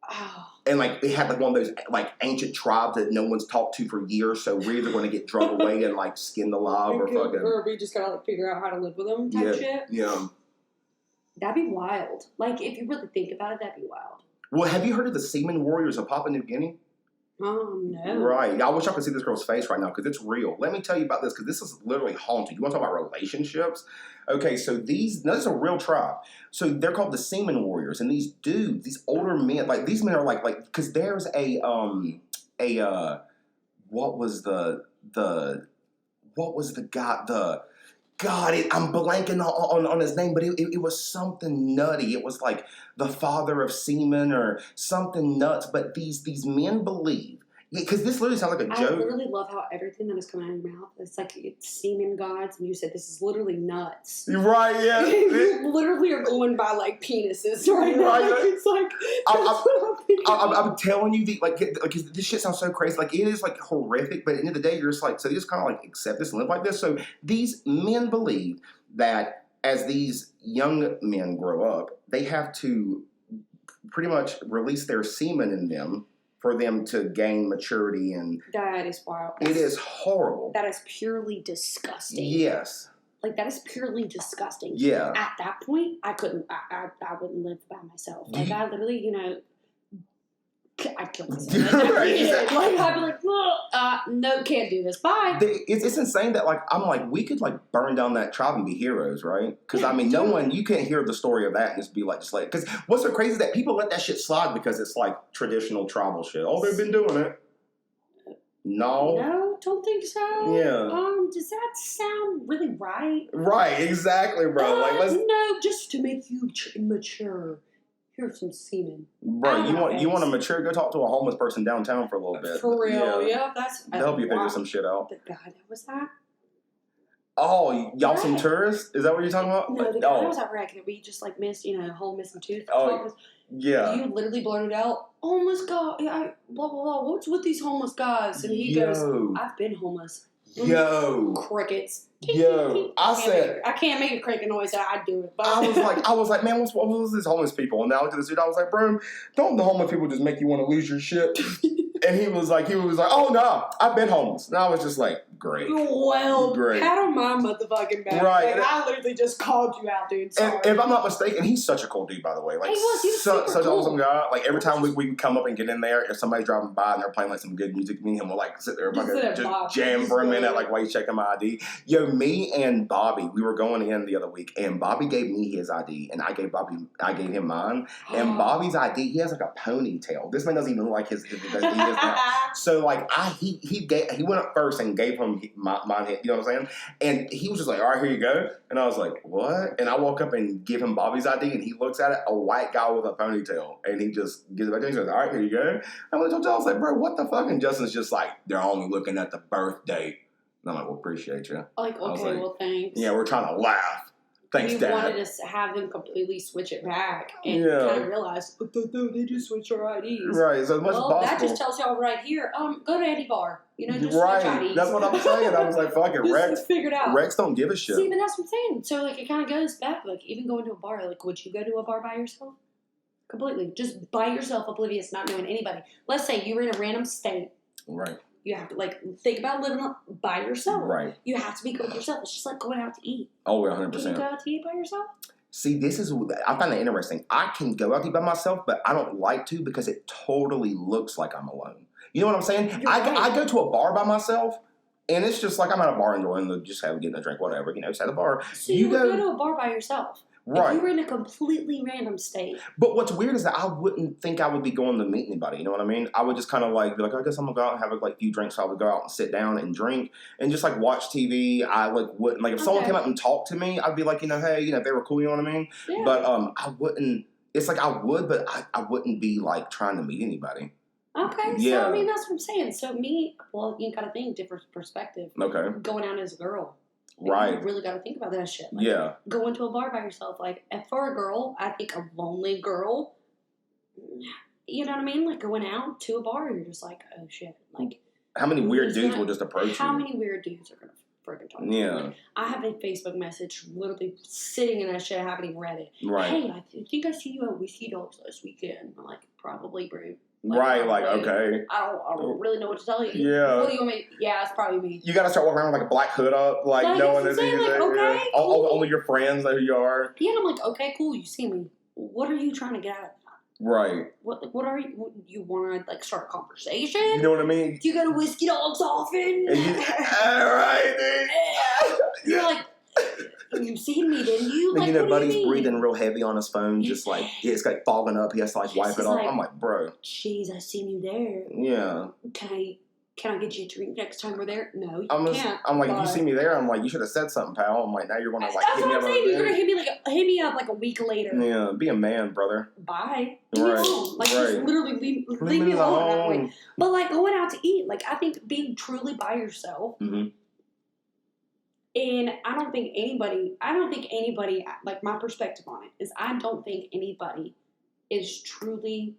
[SPEAKER 2] Oh.
[SPEAKER 1] And, like, it had, like, one of those, like, ancient tribes that no one's talked to for years, so we're either going to get drugged away and, like, skinned alive
[SPEAKER 2] or we just got to, like, figure out how to live with them type shit.
[SPEAKER 1] Yeah.
[SPEAKER 2] That'd be wild. Like, if you really think about it, that'd be wild.
[SPEAKER 1] Well, have you heard of the Seaman Warriors of Papua New Guinea?
[SPEAKER 2] No.
[SPEAKER 1] Right. I wish I could see this girl's face right now because it's real. Let me tell you about this because this is literally haunting. You want to talk about relationships? Okay, so this is a real tribe. So they're called the Seaman Warriors, and these dudes, these older men, like these men are like because there's what was the guy I'm blanking on his name, but it was something nutty. It was like the father of seamen or something nuts. But these men believe, because this literally sounds like a joke.
[SPEAKER 2] I literally love how everything that is coming out of your mouth, it's like it's semen gods, and you said this is literally nuts.
[SPEAKER 1] Right, yeah.
[SPEAKER 2] You literally are going by like penises right now.
[SPEAKER 1] Right.
[SPEAKER 2] Like, it's like,
[SPEAKER 1] I'm telling you, like this shit sounds so crazy. Like, it is like horrific, but at the end of the day, you're just like, so you just kind of like accept this and live like this. So these men believe that as these young men grow up, they have to pretty much release their semen in them for them to gain maturity. And
[SPEAKER 2] that is wild.
[SPEAKER 1] It is horrible.
[SPEAKER 2] That is purely disgusting.
[SPEAKER 1] Yes.
[SPEAKER 2] Like, that is purely disgusting.
[SPEAKER 1] Yeah.
[SPEAKER 2] At that point, I couldn't, I wouldn't live by myself. Like, I literally, I'd kill myself. Like, I'd be like, no, can't do this. Bye.
[SPEAKER 1] It's insane that, like, I'm like, we could, like, burn down that tribe and be heroes, right? Because, I mean, you can't hear the story of that and just be like, because what's so crazy is that people let that shit slide because it's, like, traditional tribal shit. Oh, they've been doing it. No,
[SPEAKER 2] don't think so.
[SPEAKER 1] Yeah.
[SPEAKER 2] Does that sound really right?
[SPEAKER 1] Right, exactly, bro.
[SPEAKER 2] No, just to make you mature. Here's some semen.
[SPEAKER 1] Bro, you want to mature? Go talk to a homeless person downtown for a little bit.
[SPEAKER 2] For real, yeah. They'll
[SPEAKER 1] help you figure some shit out.
[SPEAKER 2] The guy that was that?
[SPEAKER 1] Oh, y'all some tourists? Is that what you're talking about?
[SPEAKER 2] No, the guy that was at wreck that we just like missed, whole missing tooth.
[SPEAKER 1] Oh, yeah.
[SPEAKER 2] You literally blurted out, homeless guy, blah, blah, blah. What's with these homeless guys? And he goes, I've been homeless.
[SPEAKER 1] Yo.
[SPEAKER 2] Crickets.
[SPEAKER 1] Yo.
[SPEAKER 2] I can't make a cricket noise. I do it. But
[SPEAKER 1] I was like, man, what was this homeless people? And now I looked at this dude, I was like, bro, don't the homeless people just make you want to lose your shit? And he was like, oh no, I've been homeless. And I was just like, great.
[SPEAKER 2] Well,
[SPEAKER 1] Great.
[SPEAKER 2] pat on my motherfucking back.
[SPEAKER 1] Right.
[SPEAKER 2] Like, I literally just called you out, dude. Sorry.
[SPEAKER 1] If I'm not mistaken, he's such a cool dude, by the way. Like,
[SPEAKER 2] he was
[SPEAKER 1] such
[SPEAKER 2] super
[SPEAKER 1] an
[SPEAKER 2] cool.
[SPEAKER 1] awesome guy. Like, every time we come up and get in there, if somebody's driving by and they're playing, like, some good music, me and him will, like, sit there and just jam for a minute, like, while he's checking my ID. Yo, me and Bobby, we were going in the other week, and Bobby gave me his ID, and I gave him mine. And Bobby's ID, he has, like, a ponytail. This man doesn't even look like his now. So, like, he went up first and gave him mine, you know what I'm saying? And he was just like, all right, here you go. And I was like, what? And I walk up and give him Bobby's ID, and he looks at it, a white guy with a ponytail. And he just gives it back to me. He says, all right, here you go. I went to Joe, I was like, bro, what the fuck? And Justin's just like, they're only looking at the birth date. And I'm like, well, appreciate you.
[SPEAKER 2] Like, okay, well, thanks.
[SPEAKER 1] Yeah, we're trying to laugh. Thanks, Dad.
[SPEAKER 2] We wanted to have them completely switch it back and kind of realize, they just switch our IDs.
[SPEAKER 1] Right, so as much as possible.
[SPEAKER 2] That just tells y'all right here, go to any bar. You know, just
[SPEAKER 1] right.
[SPEAKER 2] switch IDs.
[SPEAKER 1] That's what I'm saying. I was like, fuck it, Rex.
[SPEAKER 2] Figure it out.
[SPEAKER 1] Rex don't give a shit.
[SPEAKER 2] See, but that's what I'm saying. So, like, it kind of goes back. Like, even going to a bar, like, would you go to a bar by yourself? Completely. Just by yourself, oblivious, not knowing anybody. Let's say you were in a random state.
[SPEAKER 1] Right.
[SPEAKER 2] You have to, like, think about living by yourself.
[SPEAKER 1] Right.
[SPEAKER 2] You have to be good with yourself. It's just like going out to eat.
[SPEAKER 1] Oh, 100%.
[SPEAKER 2] Can you go out to eat by yourself?
[SPEAKER 1] See, I find that interesting. I can go out to eat by myself, but I don't like to because it totally looks like I'm alone. You know what I'm saying? I go to a bar by myself, and it's just like I'm at a bar enjoying just getting a drink, whatever. You know, just at a bar.
[SPEAKER 2] So you would go to a bar by yourself.
[SPEAKER 1] Right.
[SPEAKER 2] If you were in a completely random state.
[SPEAKER 1] But what's weird is that I wouldn't think I would be going to meet anybody. You know what I mean? I would just kind of like be like, I guess I'm going to go out and have like a few drinks. So I would go out and sit down and drink and just like watch TV. I like wouldn't, like if someone came up and talked to me, I'd be like, you know, hey, you know, if they were cool, you know what I mean? Yeah. But I wouldn't, it's like I would, but I wouldn't be like trying to meet anybody.
[SPEAKER 2] Okay, yeah. So I mean, that's what I'm saying. So you got to think different perspective. Okay. Going out as a girl.
[SPEAKER 1] Right.
[SPEAKER 2] You really got to think about that shit. Like,
[SPEAKER 1] yeah.
[SPEAKER 2] Going to a bar by yourself. Like, for a girl, I think a lonely girl, you know what I mean? Like, going out to a bar, you're just like, oh, shit. Like,
[SPEAKER 1] how many weird dudes will just approach you?
[SPEAKER 2] How many weird dudes are going to freaking talk to you? Yeah. Like, I have a Facebook message literally sitting in that shit. I haven't even read it. Right. Hey, I think I see you at Whiskey Dogs last weekend. I'm like, probably, bro. Like,
[SPEAKER 1] right, like, okay.
[SPEAKER 2] I don't really know what to tell you.
[SPEAKER 1] Yeah.
[SPEAKER 2] What do you want me? Yeah, it's probably me.
[SPEAKER 1] You gotta start walking around with like a black hood up, like knowing that you're there. Okay, cool. Only your friends know who you are.
[SPEAKER 2] Yeah, and I'm like, okay, cool, you see me. What are you trying to get out of that?
[SPEAKER 1] Right.
[SPEAKER 2] What are you? What, you want to like start a conversation?
[SPEAKER 1] You know what I mean?
[SPEAKER 2] Do you go to Whiskey Dogs often?
[SPEAKER 1] All right, dude.
[SPEAKER 2] You're like, you seen me, didn't you? Like,
[SPEAKER 1] you know, Buddy's breathing real heavy on his phone, just like it's like fogging up. He has to like wipe it off. Like, I'm like, bro.
[SPEAKER 2] Jeez, I seen you there.
[SPEAKER 1] Yeah.
[SPEAKER 2] Can I get you a drink next time we're there? No, you can't.
[SPEAKER 1] I'm like, if you see me there, I'm like, you should have said something, pal. I'm like, now you're gonna like hit me up.
[SPEAKER 2] You're gonna hit me up like a week later.
[SPEAKER 1] Yeah, be a man, brother.
[SPEAKER 2] Bye. Leave me alone. Like, just literally leave me alone at that point. But like going out to eat, like I think being truly by yourself. Mm-hmm. And I don't think anybody, like my perspective on it is I don't think anybody is truly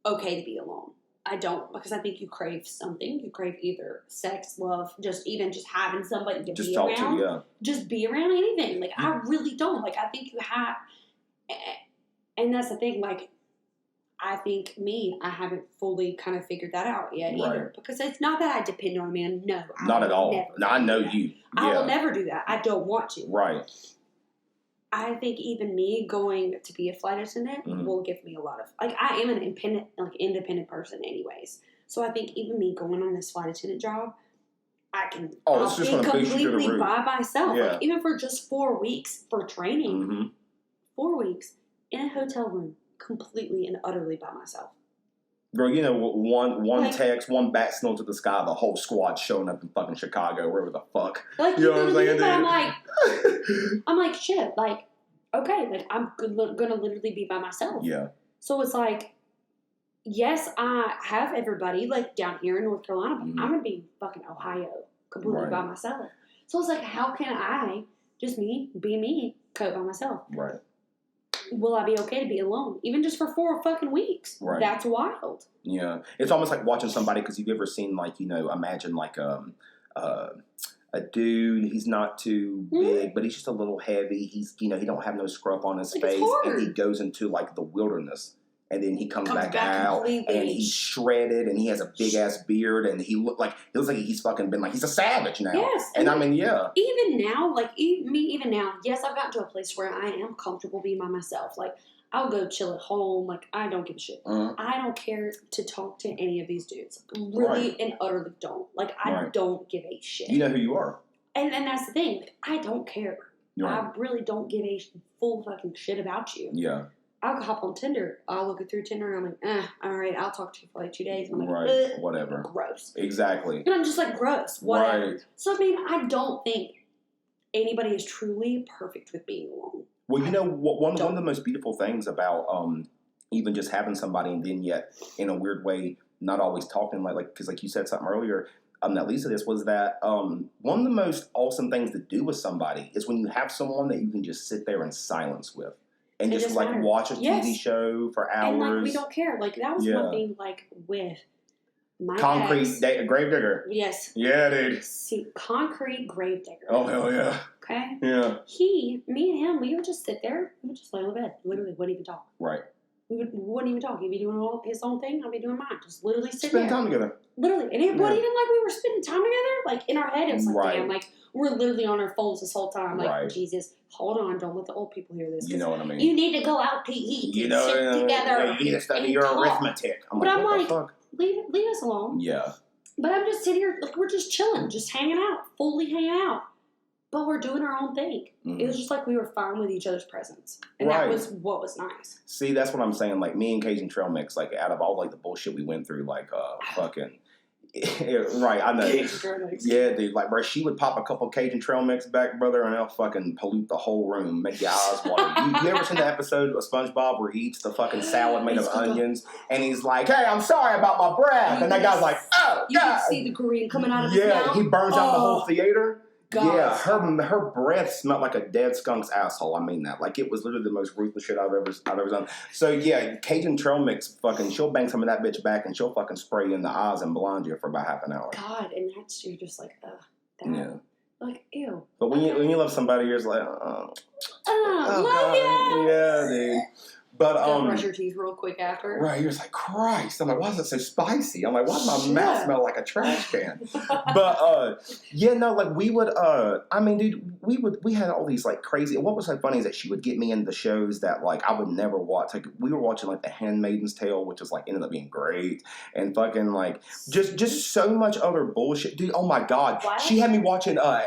[SPEAKER 2] okay to be alone. I don't, because I think you crave something. You crave either sex, love, just having somebody to be around. Yeah. Just be around anything. Like, I really don't. Like, I think you have, and that's the thing, like, I think I haven't fully kind of figured that out yet either. Because it's not that I depend on a man. No.
[SPEAKER 1] Not at all. No, I know you. Yeah.
[SPEAKER 2] I will never do that. I don't want to.
[SPEAKER 1] Right.
[SPEAKER 2] I think even me going to be a flight attendant will give me a lot of, like, I am an independent person anyways. So I think even me going on this flight attendant job, I'll be completely by myself. Yeah. Like, even for just 4 weeks for training, 4 weeks in a hotel room, completely and utterly by myself.
[SPEAKER 1] Girl, you know, one text, one bat signal to the sky, the whole squad showing up in fucking Chicago, wherever the fuck.
[SPEAKER 2] Like, you know what I'm saying? But I'm like, shit, like, okay, like, I'm gonna literally be by myself.
[SPEAKER 1] Yeah.
[SPEAKER 2] So it's like, yes, I have everybody, like, down here in North Carolina, but I'm gonna be fucking Ohio completely by myself. So it's like, how can I, just me, be me, cope by myself?
[SPEAKER 1] Right.
[SPEAKER 2] Will I be okay to be alone? Even just for 4 fucking weeks. Right. That's wild.
[SPEAKER 1] Yeah. It's almost like watching somebody, because you've ever seen, like, you know, imagine like a dude, he's not too big, but he's just a little heavy. He's, you know, he don't have no scruff on his face. And he goes into, like, the wilderness. and then he comes back out,
[SPEAKER 2] completely.
[SPEAKER 1] and he's shredded, and he has a big ass beard, and he looks like he's fucking been like he's a savage now.
[SPEAKER 2] Yes,
[SPEAKER 1] and I mean, yeah.
[SPEAKER 2] Even now, like even now, yes, I've gotten to a place where I am comfortable being by myself. Like I'll go chill at home. Like I don't give a shit. I don't care to talk to any of these dudes. Really and utterly don't. Like I don't give a shit.
[SPEAKER 1] You know who you are,
[SPEAKER 2] and that's the thing. I don't care. I really don't give a full fucking shit about you.
[SPEAKER 1] Yeah.
[SPEAKER 2] I'll hop on Tinder. I'll look through Tinder and I'm like, all right, I'll talk to you for like 2 days. And I'm like,
[SPEAKER 1] whatever.
[SPEAKER 2] Gross.
[SPEAKER 1] Exactly.
[SPEAKER 2] And I'm just like, gross. Whatever.
[SPEAKER 1] Right.
[SPEAKER 2] So, I mean, I don't think anybody is truly perfect with being alone.
[SPEAKER 1] Well, you know, one of the most beautiful things about even just having somebody and then yet, in a weird way, not always talking because like you said something earlier, that leads to this was that one of the most awesome things to do with somebody is when you have someone that you can just sit there in silence with. And just like watch a TV show for hours.
[SPEAKER 2] And like we don't care. Like that was one thing like with my
[SPEAKER 1] Concrete Gravedigger.
[SPEAKER 2] Yes.
[SPEAKER 1] Yeah, dude.
[SPEAKER 2] See, Concrete Gravedigger.
[SPEAKER 1] Oh hell yeah.
[SPEAKER 2] Okay.
[SPEAKER 1] Yeah.
[SPEAKER 2] Me and him, we would just sit there. We would just lay on the bed. Literally wouldn't even talk.
[SPEAKER 1] Right.
[SPEAKER 2] We wouldn't even talk. He'd be doing his own thing. I'd be doing mine. Just literally sitting
[SPEAKER 1] Spend time together.
[SPEAKER 2] Literally. And it wasn't even like we were spending time together. Like in our head, it was like, damn, like we're literally on our phones this whole time. Like, Jesus, hold on. Don't let the old people hear this.
[SPEAKER 1] You know what I mean?
[SPEAKER 2] You need to go out to eat and sit together.
[SPEAKER 1] Yeah, you need to study your arithmetic.
[SPEAKER 2] I'm like, leave us alone.
[SPEAKER 1] Yeah.
[SPEAKER 2] But I'm just sitting here, like, we're just chilling, just hanging out, fully hanging out. But we're doing our own thing. It was just like we were fine with each other's presence. And that was what was nice.
[SPEAKER 1] See, that's what I'm saying. Like, me and Cajun Trail Mix, like, out of all, like, the bullshit we went through, like, fucking... right, I know. Yeah, dude. Like, bro, she would pop a couple Cajun Trail Mix back, brother, and they'll fucking pollute the whole room, make your eyes water. You ever seen the episode of SpongeBob where he eats the fucking salad made of onions, and he's like, hey, I'm sorry about my breath. And that guy's like, oh, God.
[SPEAKER 2] You can see the green coming out of his mouth.
[SPEAKER 1] Yeah, he burns out the whole theater.
[SPEAKER 2] God.
[SPEAKER 1] Yeah, her breath smelled like a dead skunk's asshole. I mean that. Like, it was literally the most ruthless shit I've ever done. So yeah, Cajun Trail Mix, fucking, she'll bang some of that bitch back and she'll fucking spray you in the eyes and blind you for about half an hour.
[SPEAKER 2] God, and that's, you're just like,
[SPEAKER 1] yeah.
[SPEAKER 2] Like, ew.
[SPEAKER 1] But when you love somebody, you're just like,
[SPEAKER 2] love
[SPEAKER 1] God.
[SPEAKER 2] you.
[SPEAKER 1] Yeah, dude. But
[SPEAKER 2] brush your teeth real quick after.
[SPEAKER 1] Right, you're just like, Christ. I'm like, why is it so spicy? I'm like, why does my mouth smell like a trash can? But yeah, no, like we would I mean, dude, we had all these like crazy. What was so funny is that she would get me into the shows that like I would never watch. Like we were watching like The Handmaid's Tale, which was like ended up being great, and fucking like just so much other bullshit, dude. Oh my God, what? She had me watching what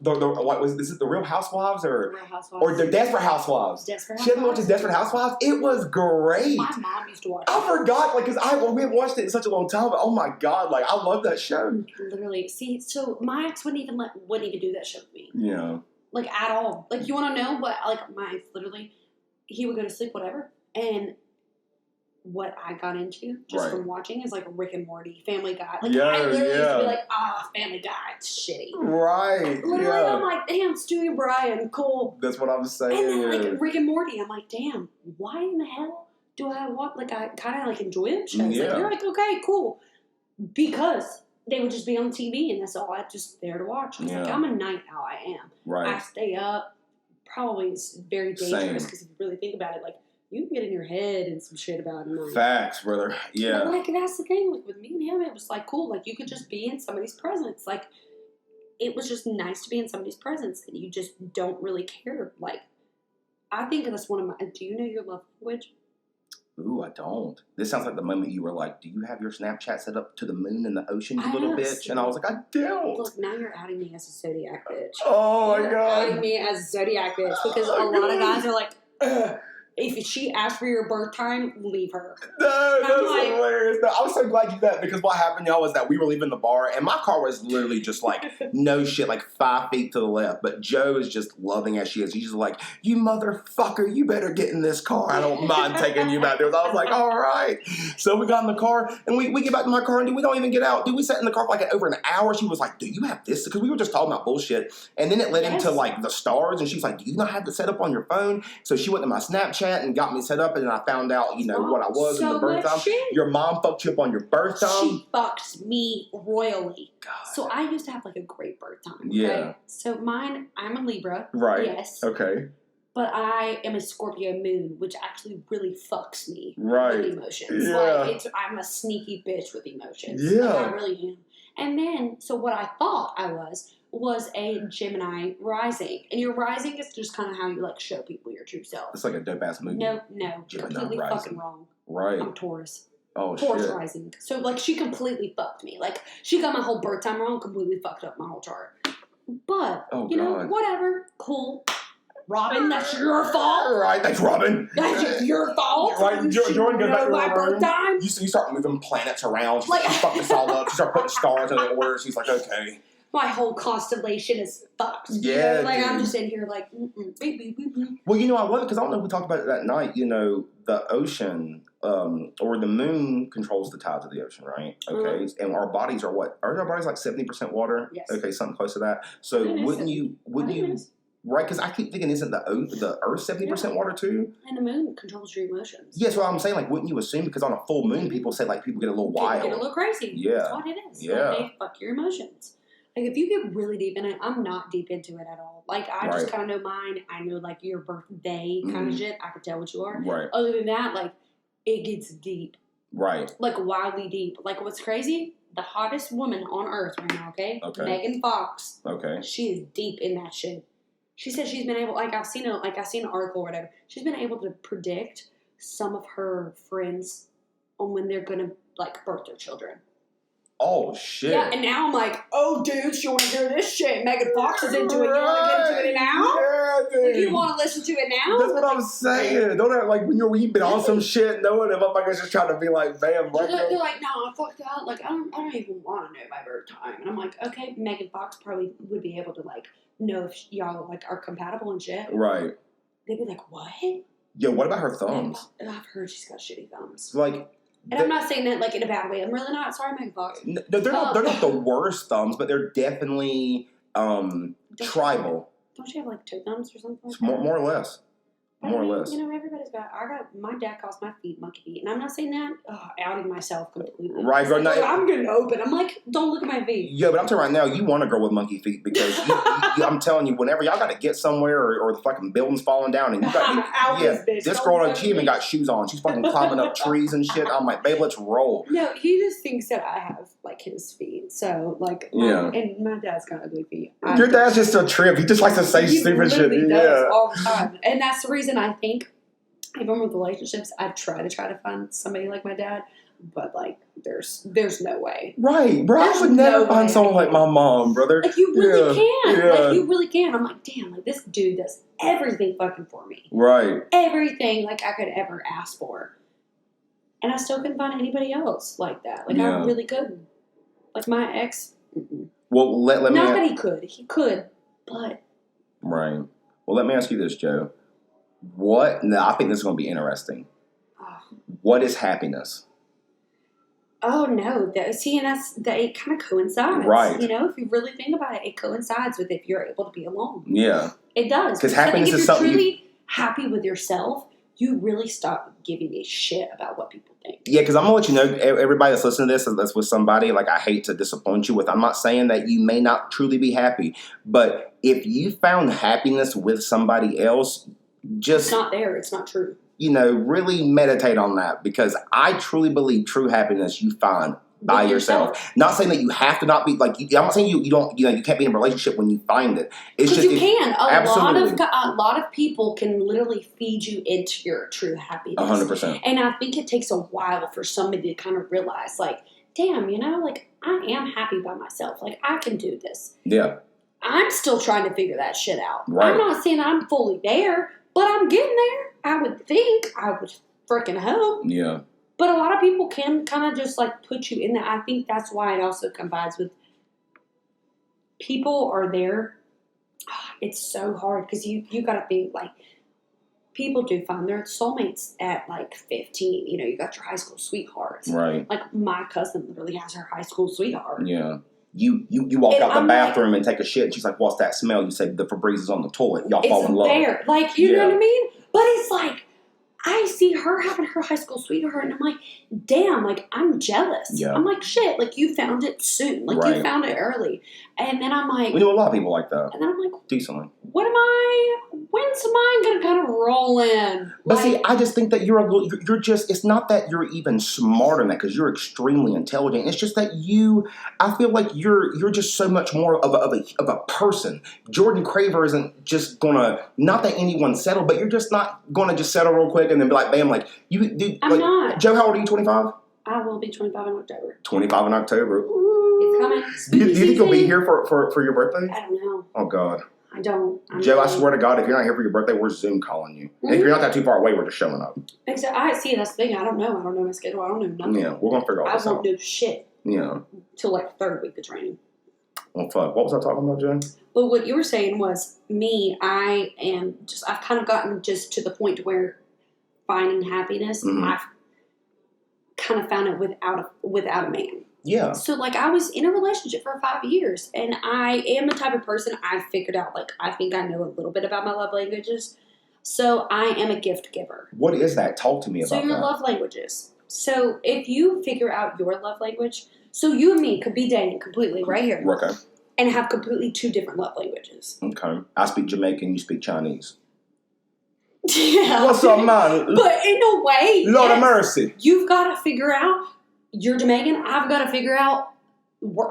[SPEAKER 1] was this? Is the Real Housewives or the Desperate Housewives? She had me watching Desperate Housewives. It was great.
[SPEAKER 2] My mom used to watch it.
[SPEAKER 1] I forgot, like, because we haven't watched it in such a long time, but oh my God, like, I love that show.
[SPEAKER 2] Literally. See, so my ex wouldn't even do that show with me.
[SPEAKER 1] Yeah.
[SPEAKER 2] Like, at all. Like, you want to know what, like, my ex literally, he would go to sleep, whatever, and what I got into just from watching is, like, Rick and Morty, Family Guy. Like, I literally used to be like, Family Guy, it's shitty.
[SPEAKER 1] Right.
[SPEAKER 2] Literally, I'm like, damn, Stewie Brian, cool.
[SPEAKER 1] That's what I'm saying.
[SPEAKER 2] And then, like, Rick and Morty, I'm like, damn, why in the hell do I want, like, I kind of, like, enjoy them shows.
[SPEAKER 1] Yeah.
[SPEAKER 2] Like, you're like, okay, cool. Because they would just be on TV, and that's all I just there to watch. I was like, I'm a night owl, I am.
[SPEAKER 1] Right.
[SPEAKER 2] I stay up. Probably it's very dangerous, because if you really think about it, like, you can get in your head and some shit about it.
[SPEAKER 1] Facts, brother. Yeah.
[SPEAKER 2] But, like, that's the thing. Like, with me and him, it was, like, cool. Like, you could just be in somebody's presence. Like, it was just nice to be in somebody's presence, and you just don't really care. Like, I think that's one of my... Do you know your love language?
[SPEAKER 1] Ooh, I don't. This sounds like the moment you were like, do you have your Snapchat set up to the moon and the ocean, you little bitch? And I was like, I don't.
[SPEAKER 2] Look, now you're outing me as a Zodiac bitch.
[SPEAKER 1] Oh, my
[SPEAKER 2] God. You're outing me as a Zodiac bitch, because a lot of guys are like... If she asks for your birth time, leave her.
[SPEAKER 1] No, that's hilarious. No, I was so glad you did that, because what happened, y'all, was that we were leaving the bar, and my car was literally just like, no shit, like 5 feet to the left. But Joe is just loving as she is. He's just like, you motherfucker, you better get in this car. I don't mind taking you back there. So I was like, all right. So we got in the car, and we get back to my car, and dude, we don't even get out. Dude, we sat in the car for like over an hour. She was like, do you have this? Because we were just talking about bullshit. And then it led into like the stars, and she's like, do you not have the setup on your phone? So she went to my Snapchat and got me set up, and then I found out, you know, what I was in the birth time. Your mom fucked you up on your birth time.
[SPEAKER 2] She fucked me royally. God. So I used to have like a great birth time. Okay? Yeah. So mine, I'm a Libra.
[SPEAKER 1] Right.
[SPEAKER 2] Yes.
[SPEAKER 1] Okay.
[SPEAKER 2] But I am a Scorpio moon, which actually really fucks me with emotions.
[SPEAKER 1] Yeah.
[SPEAKER 2] Like, I'm a sneaky bitch with emotions.
[SPEAKER 1] Yeah.
[SPEAKER 2] Like, I really am. And then, so what I thought I was a Gemini rising. And your rising is just kind of how you, like, show people your true self.
[SPEAKER 1] It's like a dope-ass movie.
[SPEAKER 2] No,
[SPEAKER 1] Gemini
[SPEAKER 2] completely
[SPEAKER 1] rising.
[SPEAKER 2] fucking wrong.
[SPEAKER 1] Right.
[SPEAKER 2] I'm Taurus.
[SPEAKER 1] Oh,
[SPEAKER 2] Taurus
[SPEAKER 1] shit.
[SPEAKER 2] rising. So, like, she completely fucked me. Like, she got my whole birth time wrong, completely fucked up my whole chart. But, you know, whatever. Cool. Robin, that's your fault.
[SPEAKER 1] Right, that's Robin.
[SPEAKER 2] That's your fault.
[SPEAKER 1] Right, Jordan goes back to
[SPEAKER 2] my birth time.
[SPEAKER 1] You start moving planets around. She
[SPEAKER 2] Like,
[SPEAKER 1] fucked us all up. She start putting stars in the order. She's like, okay.
[SPEAKER 2] My whole constellation is fucked.
[SPEAKER 1] Yeah,
[SPEAKER 2] Like,
[SPEAKER 1] dude.
[SPEAKER 2] I'm just in here like, beep.
[SPEAKER 1] Well, you know, I love it because I don't know if we talked about it that night. You know, the ocean or the moon controls the tides of the ocean, right? Okay, and our bodies are what? Are our bodies like 70% water?
[SPEAKER 2] Yes.
[SPEAKER 1] Okay, something close to that. So wouldn't you? Right, because I keep thinking, isn't the Earth 70% water too?
[SPEAKER 2] And the moon controls your emotions.
[SPEAKER 1] Yeah, so I'm saying, like, wouldn't you assume? Because on a full moon, people say, like, people get a little wild.
[SPEAKER 2] Get a little crazy.
[SPEAKER 1] Yeah.
[SPEAKER 2] That's what it is.
[SPEAKER 1] Yeah.
[SPEAKER 2] Like, they fuck your emotions. Like, if you get really deep in it, I'm not deep into it at all. Like, I just kind of know mine. I know, like, your birthday kind of shit. I can tell what you are.
[SPEAKER 1] Right.
[SPEAKER 2] Other than that, like, it gets deep.
[SPEAKER 1] Right.
[SPEAKER 2] Like, wildly deep. Like, what's crazy? The hottest woman on earth right now, okay? Megan Fox.
[SPEAKER 1] Okay.
[SPEAKER 2] She is deep in that shit. She said she's been able, I've seen an article or whatever. She's been able to predict some of her friends on when they're gonna, like, birth their children.
[SPEAKER 1] Oh, shit.
[SPEAKER 2] Yeah, and now I'm like, oh, dudes, you want to hear this shit? Megan Fox is into it. You want to get into it now?
[SPEAKER 1] Yeah, dude.
[SPEAKER 2] Like, you want to listen to it now?
[SPEAKER 1] That's what I'm saying. Don't act like when you've been on some shit, knowing if motherfuckers just trying to be like, bam, right?
[SPEAKER 2] They're like, no, I fucked out. Like, I don't even want to know my birth time. And I'm like, okay, Megan Fox probably would be able to, like, know if y'all, like, are compatible and shit.
[SPEAKER 1] Right.
[SPEAKER 2] They'd be like, what?
[SPEAKER 1] Yeah, what about her thumbs?
[SPEAKER 2] I've heard she's got shitty thumbs.
[SPEAKER 1] Like...
[SPEAKER 2] And I'm not saying that, like, in a bad way. I'm really not. Sorry, Megan Fox.
[SPEAKER 1] No, they're not the worst thumbs, but they're definitely tribal.
[SPEAKER 2] Don't you have, like, toe thumbs or something? Like
[SPEAKER 1] More or less. More or less.
[SPEAKER 2] You know, everybody's got. My dad calls my feet monkey feet, and I'm not saying that. Outing myself completely.
[SPEAKER 1] Right, girl.
[SPEAKER 2] Like, I'm getting open. I'm like, don't look at my feet.
[SPEAKER 1] Yeah, but I'm telling you right now, you want a girl with monkey feet because I'm telling you, whenever y'all got to get somewhere or the fucking building's falling down and you got this girl she even got shoes on. She's fucking climbing up trees and shit. I'm like, babe, let's roll.
[SPEAKER 2] No, he just thinks that I have, like, his feet. So, like, and my dad's got ugly feet.
[SPEAKER 1] Your dad's just a trip. He just likes to say stupid shit.
[SPEAKER 2] Does all the time, and that's the reason I think. Even with relationships, I try to find somebody like my dad, but, like, there's no way.
[SPEAKER 1] Right, bro. I would never find someone like my mom, brother.
[SPEAKER 2] Like, you really can. Yeah. Like, you really can. I'm like, damn, like, this dude does everything fucking for me.
[SPEAKER 1] Right.
[SPEAKER 2] Everything, like, I could ever ask for. And I still couldn't find anybody else like that. Like, I really couldn't. Like, my ex.
[SPEAKER 1] Well, let me.
[SPEAKER 2] Not that he could. He could, but.
[SPEAKER 1] Right. Well, let me ask you this, Joe. I think this is going to be interesting. What is happiness?
[SPEAKER 2] Oh, no. It kind of coincides.
[SPEAKER 1] Right.
[SPEAKER 2] You know, if you really think about it, it coincides with if you're able to be alone.
[SPEAKER 1] Yeah.
[SPEAKER 2] It does.
[SPEAKER 1] Because happiness is something.
[SPEAKER 2] If you're truly happy with yourself, you really stop giving a shit about what people think.
[SPEAKER 1] Yeah, because I'm going to let you know, everybody that's listening to this, that's with somebody, like, I hate to disappoint you with. I'm not saying that you may not truly be happy, but if you found happiness with somebody else, just...
[SPEAKER 2] It's not there. It's not true.
[SPEAKER 1] You know, really meditate on that because I truly believe true happiness you find by yourself. Not saying that you have to not be like. I'm not saying you don't. You know, you can't be in a relationship when you find it. It's just
[SPEAKER 2] you can.
[SPEAKER 1] Absolutely.
[SPEAKER 2] A lot of people can literally feed you into your true happiness.
[SPEAKER 1] 100%.
[SPEAKER 2] And I think it takes a while for somebody to kind of realize, like, damn, you know, like, I am happy by myself. Like, I can do this.
[SPEAKER 1] Yeah.
[SPEAKER 2] I'm still trying to figure that shit out.
[SPEAKER 1] Right.
[SPEAKER 2] I'm not saying I'm fully there, but I'm getting there. I would think. I would freaking hope.
[SPEAKER 1] Yeah.
[SPEAKER 2] But a lot of people can kind of just, like, put you in there. I think that's why it also combines with people are there. It's so hard because you got to think, like, people do find their soulmates at, like, 15. You know, you got your high school sweethearts.
[SPEAKER 1] Right.
[SPEAKER 2] Like, my cousin literally has her high school sweetheart.
[SPEAKER 1] Yeah. You walk out the bathroom and take a shit and she's like, what's that smell? You say the Febreze is on the toilet. Y'all fall in love.
[SPEAKER 2] It's there. Like, you know what I mean? But it's like, I see her having her high school sweetheart, and I'm like, damn, like, I'm jealous.
[SPEAKER 1] Yeah.
[SPEAKER 2] I'm like, shit, like, you found it soon. Like, you found it early. And then I'm like...
[SPEAKER 1] We know a lot of people like that.
[SPEAKER 2] And then I'm like...
[SPEAKER 1] Decently.
[SPEAKER 2] When's mine going to kind of roll in?
[SPEAKER 1] But see, I just think that you're just, it's not that you're even smarter than that, because you're extremely intelligent. It's just that I feel like you're just so much more of a person. Jordan Craver isn't just going to, not that anyone settle, but you're just not going to just settle real quick and then be like, bam, like,
[SPEAKER 2] I'm not.
[SPEAKER 1] Joe, how old are you, 25?
[SPEAKER 2] I will be 25 in October.
[SPEAKER 1] 25 in October.
[SPEAKER 2] Ooh. It's coming.
[SPEAKER 1] Do you think you'll be here for your birthday?
[SPEAKER 2] I don't know.
[SPEAKER 1] Oh, God.
[SPEAKER 2] I don't.
[SPEAKER 1] Joe, I swear to God, if you're not here for your birthday, we're Zoom calling you. Mm-hmm. If you're not that too far away, we're just showing up.
[SPEAKER 2] Exactly. I see. That's the thing. I don't know. I don't know my schedule. I don't know nothing.
[SPEAKER 1] Yeah, we're going to figure all this out.
[SPEAKER 2] I won't do shit.
[SPEAKER 1] Yeah.
[SPEAKER 2] Till like the third week of training.
[SPEAKER 1] Well, fuck. What was I talking about, Joe?
[SPEAKER 2] But what you were saying was, I've kind of gotten just to the point where finding happiness, I've kind of found it without a man.
[SPEAKER 1] Yeah.
[SPEAKER 2] So, like, I was in a relationship for 5 years, and I am the type of person I figured out, like, I think I know a little bit about my love languages. So, I am a gift giver.
[SPEAKER 1] What is that? Talk to me about that.
[SPEAKER 2] So, your love languages. So, if you figure out your love language, so you and me could be dating completely right here.
[SPEAKER 1] Okay.
[SPEAKER 2] And have completely two different love languages.
[SPEAKER 1] Okay. I speak Jamaican, you speak Chinese.
[SPEAKER 2] Yeah.
[SPEAKER 1] What's up, man?
[SPEAKER 2] But in a way,
[SPEAKER 1] Lord of mercy.
[SPEAKER 2] You've got to figure out, you're Jamaican, I've got to figure out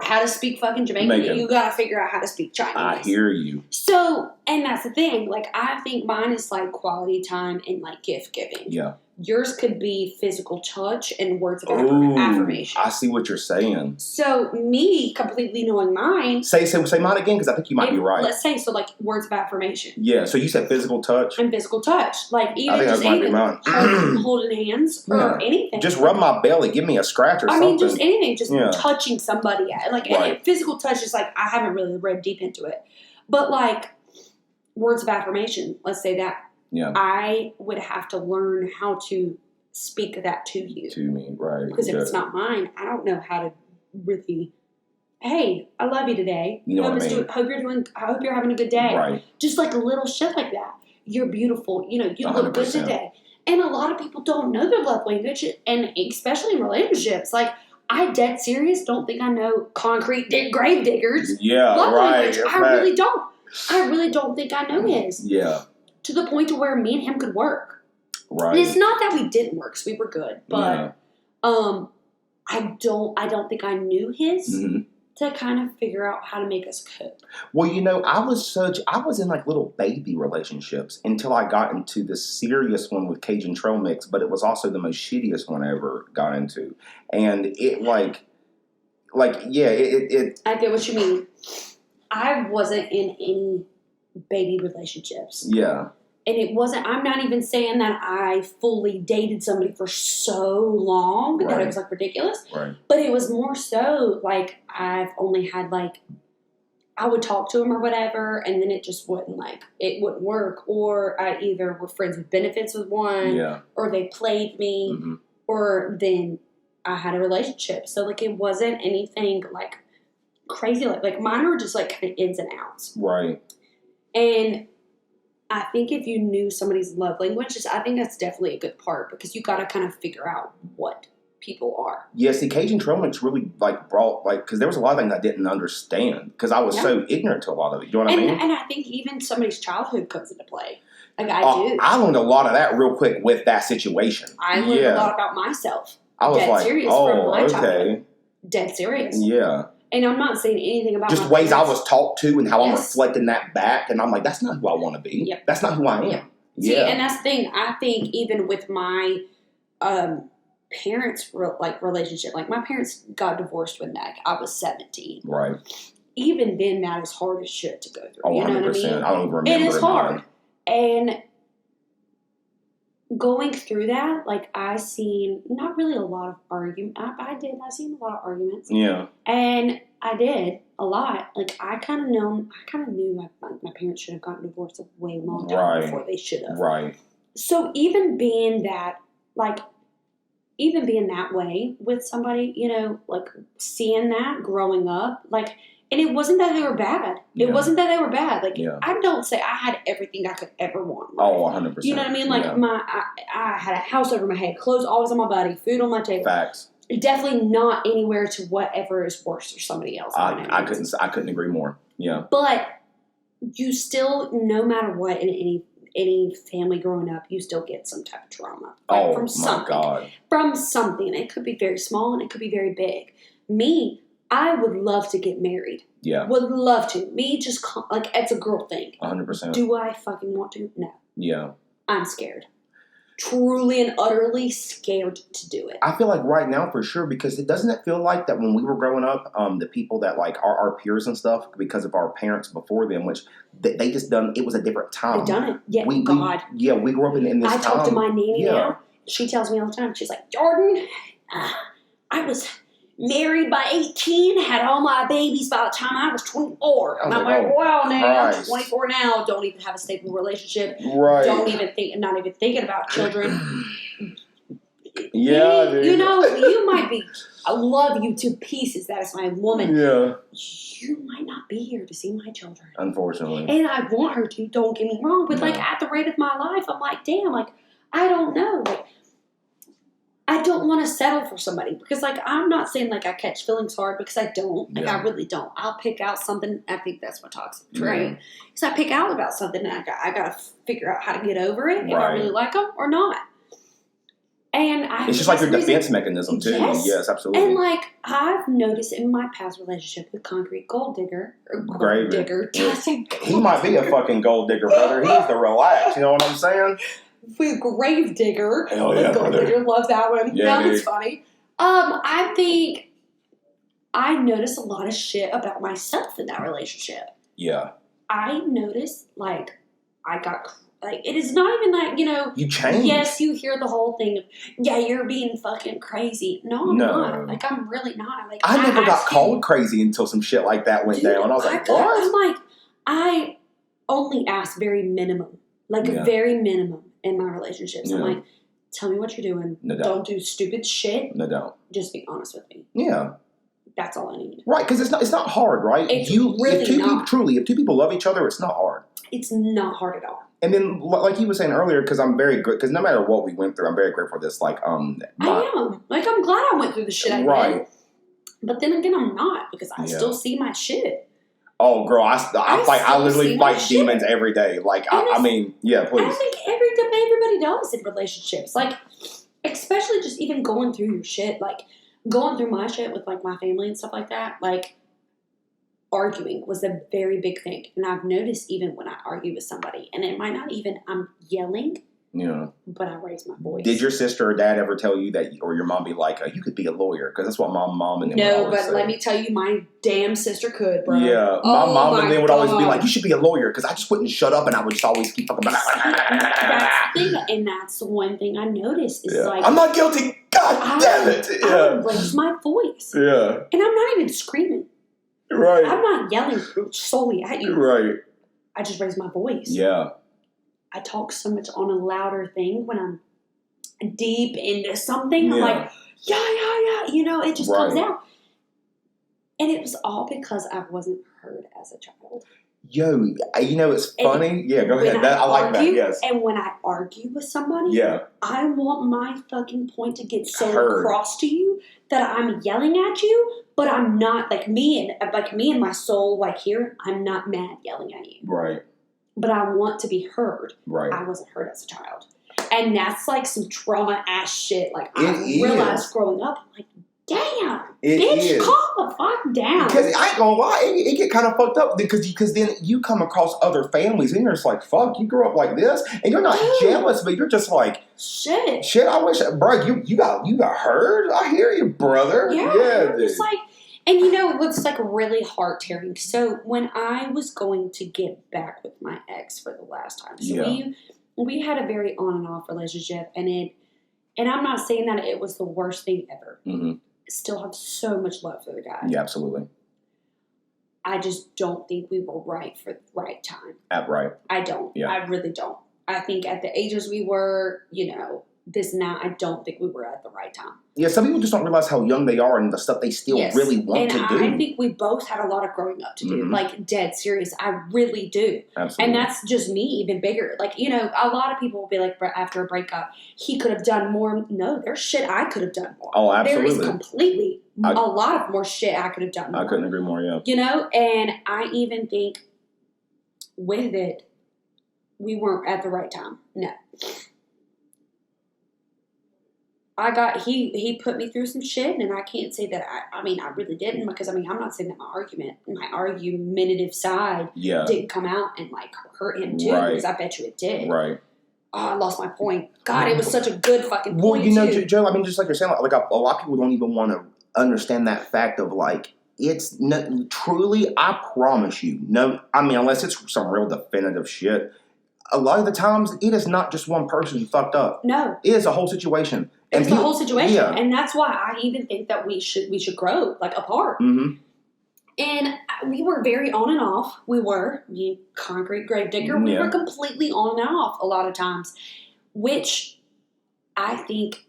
[SPEAKER 2] how to speak fucking Jamaican. You got to figure out how to speak Chinese.
[SPEAKER 1] I hear you.
[SPEAKER 2] So, and that's the thing. Like, I think mine is like quality time and like gift giving.
[SPEAKER 1] Yeah.
[SPEAKER 2] Yours could be physical touch and words of affirmation.
[SPEAKER 1] I see what you're saying.
[SPEAKER 2] So, me completely knowing mine.
[SPEAKER 1] Say mine again, because I think you might be right.
[SPEAKER 2] Let's say, so like words of affirmation.
[SPEAKER 1] Yeah, so you said physical touch?
[SPEAKER 2] And physical touch. Like, even
[SPEAKER 1] I think
[SPEAKER 2] just anything. Holding hands or anything.
[SPEAKER 1] Just rub my belly, give me a scratch or something.
[SPEAKER 2] I mean, just anything. Just touching somebody. Like, and physical touch is like, I haven't really read deep into it. But like, words of affirmation, let's say that.
[SPEAKER 1] Yeah.
[SPEAKER 2] I would have to learn how to speak that to you.
[SPEAKER 1] To me, right.
[SPEAKER 2] Because if it's not mine, I don't know how to really, hey, I love you today.
[SPEAKER 1] You know what I mean?
[SPEAKER 2] I hope you're having a good day.
[SPEAKER 1] Right.
[SPEAKER 2] Just like a little shit like that. You're beautiful. You know, you 100%. Look good today. And a lot of people don't know their love language, and especially in relationships. Like, I dead serious don't think I know concrete grave diggers.
[SPEAKER 1] Yeah,
[SPEAKER 2] love
[SPEAKER 1] right.
[SPEAKER 2] language. I really don't. I really don't think I know his.
[SPEAKER 1] Yeah.
[SPEAKER 2] To the point to where me and him could work.
[SPEAKER 1] Right.
[SPEAKER 2] And it's not that we didn't work, because we were good. But I don't think I knew his to kind of figure out how to make us cook.
[SPEAKER 1] Well, you know, I was in like little baby relationships until I got into the serious one with Cajun Trail Mix, but it was also the most shittiest one I ever got into. And it it
[SPEAKER 2] I get what you mean. I wasn't in any baby relationships.
[SPEAKER 1] Yeah.
[SPEAKER 2] And it wasn't, I'm not even saying that I fully dated somebody for so long that it was like ridiculous.
[SPEAKER 1] Right.
[SPEAKER 2] But it was more so like I've only had like, I would talk to him or whatever, and then it just wouldn't work. Or I either were friends with benefits with one, or they played me, or then I had a relationship. So like it wasn't anything like crazy. Like mine were just like kind of ins and outs.
[SPEAKER 1] Right.
[SPEAKER 2] And I think if you knew somebody's love languages, I think that's definitely a good part, because you got to kind of figure out what people are.
[SPEAKER 1] Yeah, see, Cajun Trail Mix really brought because there was a lot of things I didn't understand because I was so ignorant to a lot of it. You know what I mean?
[SPEAKER 2] And I think even somebody's childhood comes into play. Like I do.
[SPEAKER 1] I learned a lot of that real quick with that situation.
[SPEAKER 2] I learned a lot about myself.
[SPEAKER 1] I was
[SPEAKER 2] dead serious from my childhood. Dead serious.
[SPEAKER 1] Yeah.
[SPEAKER 2] And I'm not saying anything about
[SPEAKER 1] just ways parents. I was taught to and how I'm reflecting that back. And I'm like, that's not who I want to be.
[SPEAKER 2] Yep.
[SPEAKER 1] That's not who I am.
[SPEAKER 2] Yep. See, and that's the thing. I think even with my parents' relationship, like my parents got divorced when I was 17.
[SPEAKER 1] Right.
[SPEAKER 2] Even then, that is hard as shit to go through.
[SPEAKER 1] Oh, 100%.
[SPEAKER 2] You know what I mean?
[SPEAKER 1] I don't remember.
[SPEAKER 2] It is hard. And going through that, like I seen not really a lot of argument. I seen a lot of arguments.
[SPEAKER 1] Yeah.
[SPEAKER 2] And I did a lot. Like I kind of knew my parents should have gotten divorced a way long time before they should have.
[SPEAKER 1] Right.
[SPEAKER 2] So even being that way with somebody, you know, like seeing that growing up, like And it wasn't that they were bad. It wasn't that they were bad. Like, I don't say I had everything I could ever want.
[SPEAKER 1] Oh, 100%.
[SPEAKER 2] You know what I mean? Like, I had a house over my head, clothes always on my body, food on my table.
[SPEAKER 1] Facts.
[SPEAKER 2] Definitely not anywhere to whatever is worse for somebody else.
[SPEAKER 1] I couldn't agree more. Yeah.
[SPEAKER 2] But you still, no matter what, in any family growing up, you still get some type of trauma. Like, from something. God. From something. It could be very small and it could be very big. Me, I would love to get married.
[SPEAKER 1] Yeah.
[SPEAKER 2] Would love to. Me, just, like, it's a girl thing.
[SPEAKER 1] 100%.
[SPEAKER 2] Do I fucking want to? No.
[SPEAKER 1] Yeah.
[SPEAKER 2] I'm scared. Truly and utterly scared to do it.
[SPEAKER 1] I feel like right now for sure, because doesn't it feel like that when we were growing up, the people that like our peers and stuff, because of our parents before them, which they just done, it was a different time.
[SPEAKER 2] They done it. Yeah,
[SPEAKER 1] we grew up in this time.
[SPEAKER 2] I talk to my nanny now. She tells me all the time. She's like, Jordan, I was married by 18, had all my babies by the time I was 24. And I'm like, wow, now I'm 24 now, don't even have a stable relationship.
[SPEAKER 1] Right.
[SPEAKER 2] Don't even think, not even thinking about children.
[SPEAKER 1] Yeah, dude.
[SPEAKER 2] You know, you might be, I love you to pieces, that is my woman.
[SPEAKER 1] Yeah.
[SPEAKER 2] You might not be here to see my children.
[SPEAKER 1] Unfortunately.
[SPEAKER 2] And I want her to, don't get me wrong, but like at the rate of my life, I'm like, damn, like, I don't know, like, I don't want to settle for somebody because, like, I'm not saying, like, I catch feelings hard because I don't. Like, I really don't. I'll pick out something. I think that's what toxic trait. Because I pick out about something and I got to figure out how to get over it if I really like them or not. And
[SPEAKER 1] it's just like your defense mechanism, too. Yes, absolutely.
[SPEAKER 2] And, like, I've noticed in my past relationship with Concrete Gold Digger,
[SPEAKER 1] Grave
[SPEAKER 2] Digger.
[SPEAKER 1] He might be a fucking gold digger, brother. He needs to relax. You know what I'm saying?
[SPEAKER 2] With Grave Digger.
[SPEAKER 1] Hell yeah,
[SPEAKER 2] Gold Digger, love that one.
[SPEAKER 1] Yeah,
[SPEAKER 2] that was funny. I think I noticed a lot of shit about myself in that relationship.
[SPEAKER 1] Yeah.
[SPEAKER 2] I noticed, like, I got, like, it is not even like, you know.
[SPEAKER 1] You changed.
[SPEAKER 2] Yes, you hear the whole thing of, yeah, you're being fucking crazy. No, I'm not. Like, I'm really not. Like,
[SPEAKER 1] I never got called crazy until some shit like that went down. I was like, what?
[SPEAKER 2] I'm like, I only ask very minimum. Like, a very minimum. In my relationships, I'm like, tell me what you're doing.
[SPEAKER 1] No doubt.
[SPEAKER 2] Don't do stupid shit.
[SPEAKER 1] No doubt.
[SPEAKER 2] Just be honest with me.
[SPEAKER 1] Yeah.
[SPEAKER 2] That's all I need.
[SPEAKER 1] Right, because it's not hard, right?
[SPEAKER 2] It's really not.
[SPEAKER 1] If two people love each other, it's not hard.
[SPEAKER 2] It's not hard at all.
[SPEAKER 1] And then, like you were saying earlier, because I'm very good, because no matter what we went through, I'm very grateful for this. Like, I
[SPEAKER 2] am. Like, I'm glad I went through the shit I did. But then again, I'm not, because I still see my shit.
[SPEAKER 1] Oh, girl, I literally fight demons every day. Like, I mean, yeah, please.
[SPEAKER 2] I think everybody does in relationships. Like, especially just even going through your shit. Like, going through my shit with, like, my family and stuff like that. Like, arguing was a very big thing. And I've noticed even when I argue with somebody, and it might not even, I'm yelling. Yeah. But I raise my voice.
[SPEAKER 1] Did your sister or dad ever tell you that, or your mom be like, you could be a lawyer? Because that's what my mom and them would always say.
[SPEAKER 2] Let me tell you, my damn sister could, bro.
[SPEAKER 1] Yeah. My mom and them would always be like, you should be a lawyer. Because I just wouldn't shut up and I would just always keep talking about
[SPEAKER 2] That's the thing. And that's the one thing I noticed is like,
[SPEAKER 1] I'm not guilty. God damn it.
[SPEAKER 2] I raise my voice.
[SPEAKER 1] Yeah.
[SPEAKER 2] And I'm not even screaming.
[SPEAKER 1] Right.
[SPEAKER 2] I'm not yelling solely at you.
[SPEAKER 1] Right.
[SPEAKER 2] I just raise my voice.
[SPEAKER 1] Yeah.
[SPEAKER 2] I talk so much on a louder thing when I'm deep into something. I'm like, yeah. You know, it just comes out. And it was all because I wasn't heard as a child.
[SPEAKER 1] Yo, you know, it's funny. Yeah, go ahead. I like that, yes.
[SPEAKER 2] And when I argue with somebody, I want my fucking point to get so across to you that I'm yelling at you, but I'm not, like me and my soul, like here, I'm not mad yelling at you.
[SPEAKER 1] Right.
[SPEAKER 2] But I want to be heard.
[SPEAKER 1] Right.
[SPEAKER 2] I wasn't heard as a child. And that's some trauma ass shit. Like, I realized growing up, I'm like, damn, bitch, calm the fuck down.
[SPEAKER 1] Because I ain't gonna lie, it get kind of fucked up because then you come across other families and you're just like, fuck, you grew up like this, and you're not jealous, but you're just like, shit. I wish, bro, you got heard. I hear you, brother.
[SPEAKER 2] Yeah, it's like. And you know what's like really heart tearing? So when I was going to get back with my ex for the last time, so we had a very on and off relationship, and I'm not saying that it was the worst thing ever. Mm-hmm. Still have so much love for the guy.
[SPEAKER 1] Yeah, absolutely.
[SPEAKER 2] I just don't think we were right for the right time.
[SPEAKER 1] Right.
[SPEAKER 2] I don't. Yeah. I really don't. I think at the ages we were, you know, this and that. I don't think we were at the right time.
[SPEAKER 1] Yeah, some people just don't realize how young they are and the stuff they still really want to do.
[SPEAKER 2] And I think we both had a lot of growing up to do. Like, dead serious. I really do.
[SPEAKER 1] Absolutely.
[SPEAKER 2] And that's just me, even bigger. Like, you know, a lot of people will be like, after a breakup, he could have done more. No, there's shit I could have done more.
[SPEAKER 1] Oh, absolutely.
[SPEAKER 2] There is completely a lot of more shit I could have done more.
[SPEAKER 1] I couldn't agree more, yeah.
[SPEAKER 2] You know? And I even think with it, we weren't at the right time. No. He put me through some shit, and I can't say that I really didn't, because I'm not saying that my argumentative side didn't come out and like hurt him too, because I bet you it did.
[SPEAKER 1] Right.
[SPEAKER 2] Oh, I lost my point. God, it was such a good fucking point.
[SPEAKER 1] Well, you know, Joe, I mean, just like you're saying, like a lot of people don't even want to understand that fact of like, it's truly, I promise you, no, I mean, unless it's some real definitive shit, a lot of the times it is not just one person who fucked up.
[SPEAKER 2] No.
[SPEAKER 1] It is a whole situation.
[SPEAKER 2] It's the whole situation. Yeah. And that's why I even think that we should grow, like, apart. Mm-hmm. And we were very on and off. We were. Concrete gravedigger. We were completely on and off a lot of times. Which I think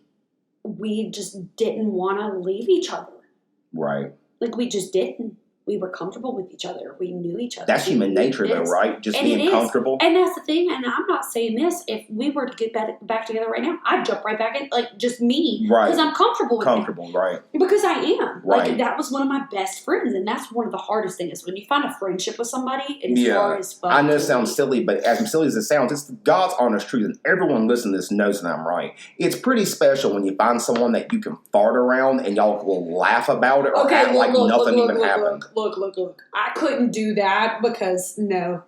[SPEAKER 2] we just didn't want to leave each other.
[SPEAKER 1] Right.
[SPEAKER 2] Like, we just didn't. We were comfortable with each other. We knew each other.
[SPEAKER 1] That's human nature, though, right? Just being comfortable.
[SPEAKER 2] And that's the thing. And I'm not saying this. If we were to get back together right now, I'd jump right back in, like, just me.
[SPEAKER 1] Right.
[SPEAKER 2] Because I'm comfortable with
[SPEAKER 1] Comfortable, right.
[SPEAKER 2] Because I am.
[SPEAKER 1] Right.
[SPEAKER 2] Like, that was one of my best friends. And that's one of the hardest things. When you find a friendship with somebody, it is hard as fuck.
[SPEAKER 1] I know it sounds silly, but as silly as it sounds, it's God's honest truth. And everyone listening to this knows that I'm right. It's pretty special when you find someone that you can fart around and y'all will laugh about it or act like nothing even happened.
[SPEAKER 2] Look. I couldn't do that because, no.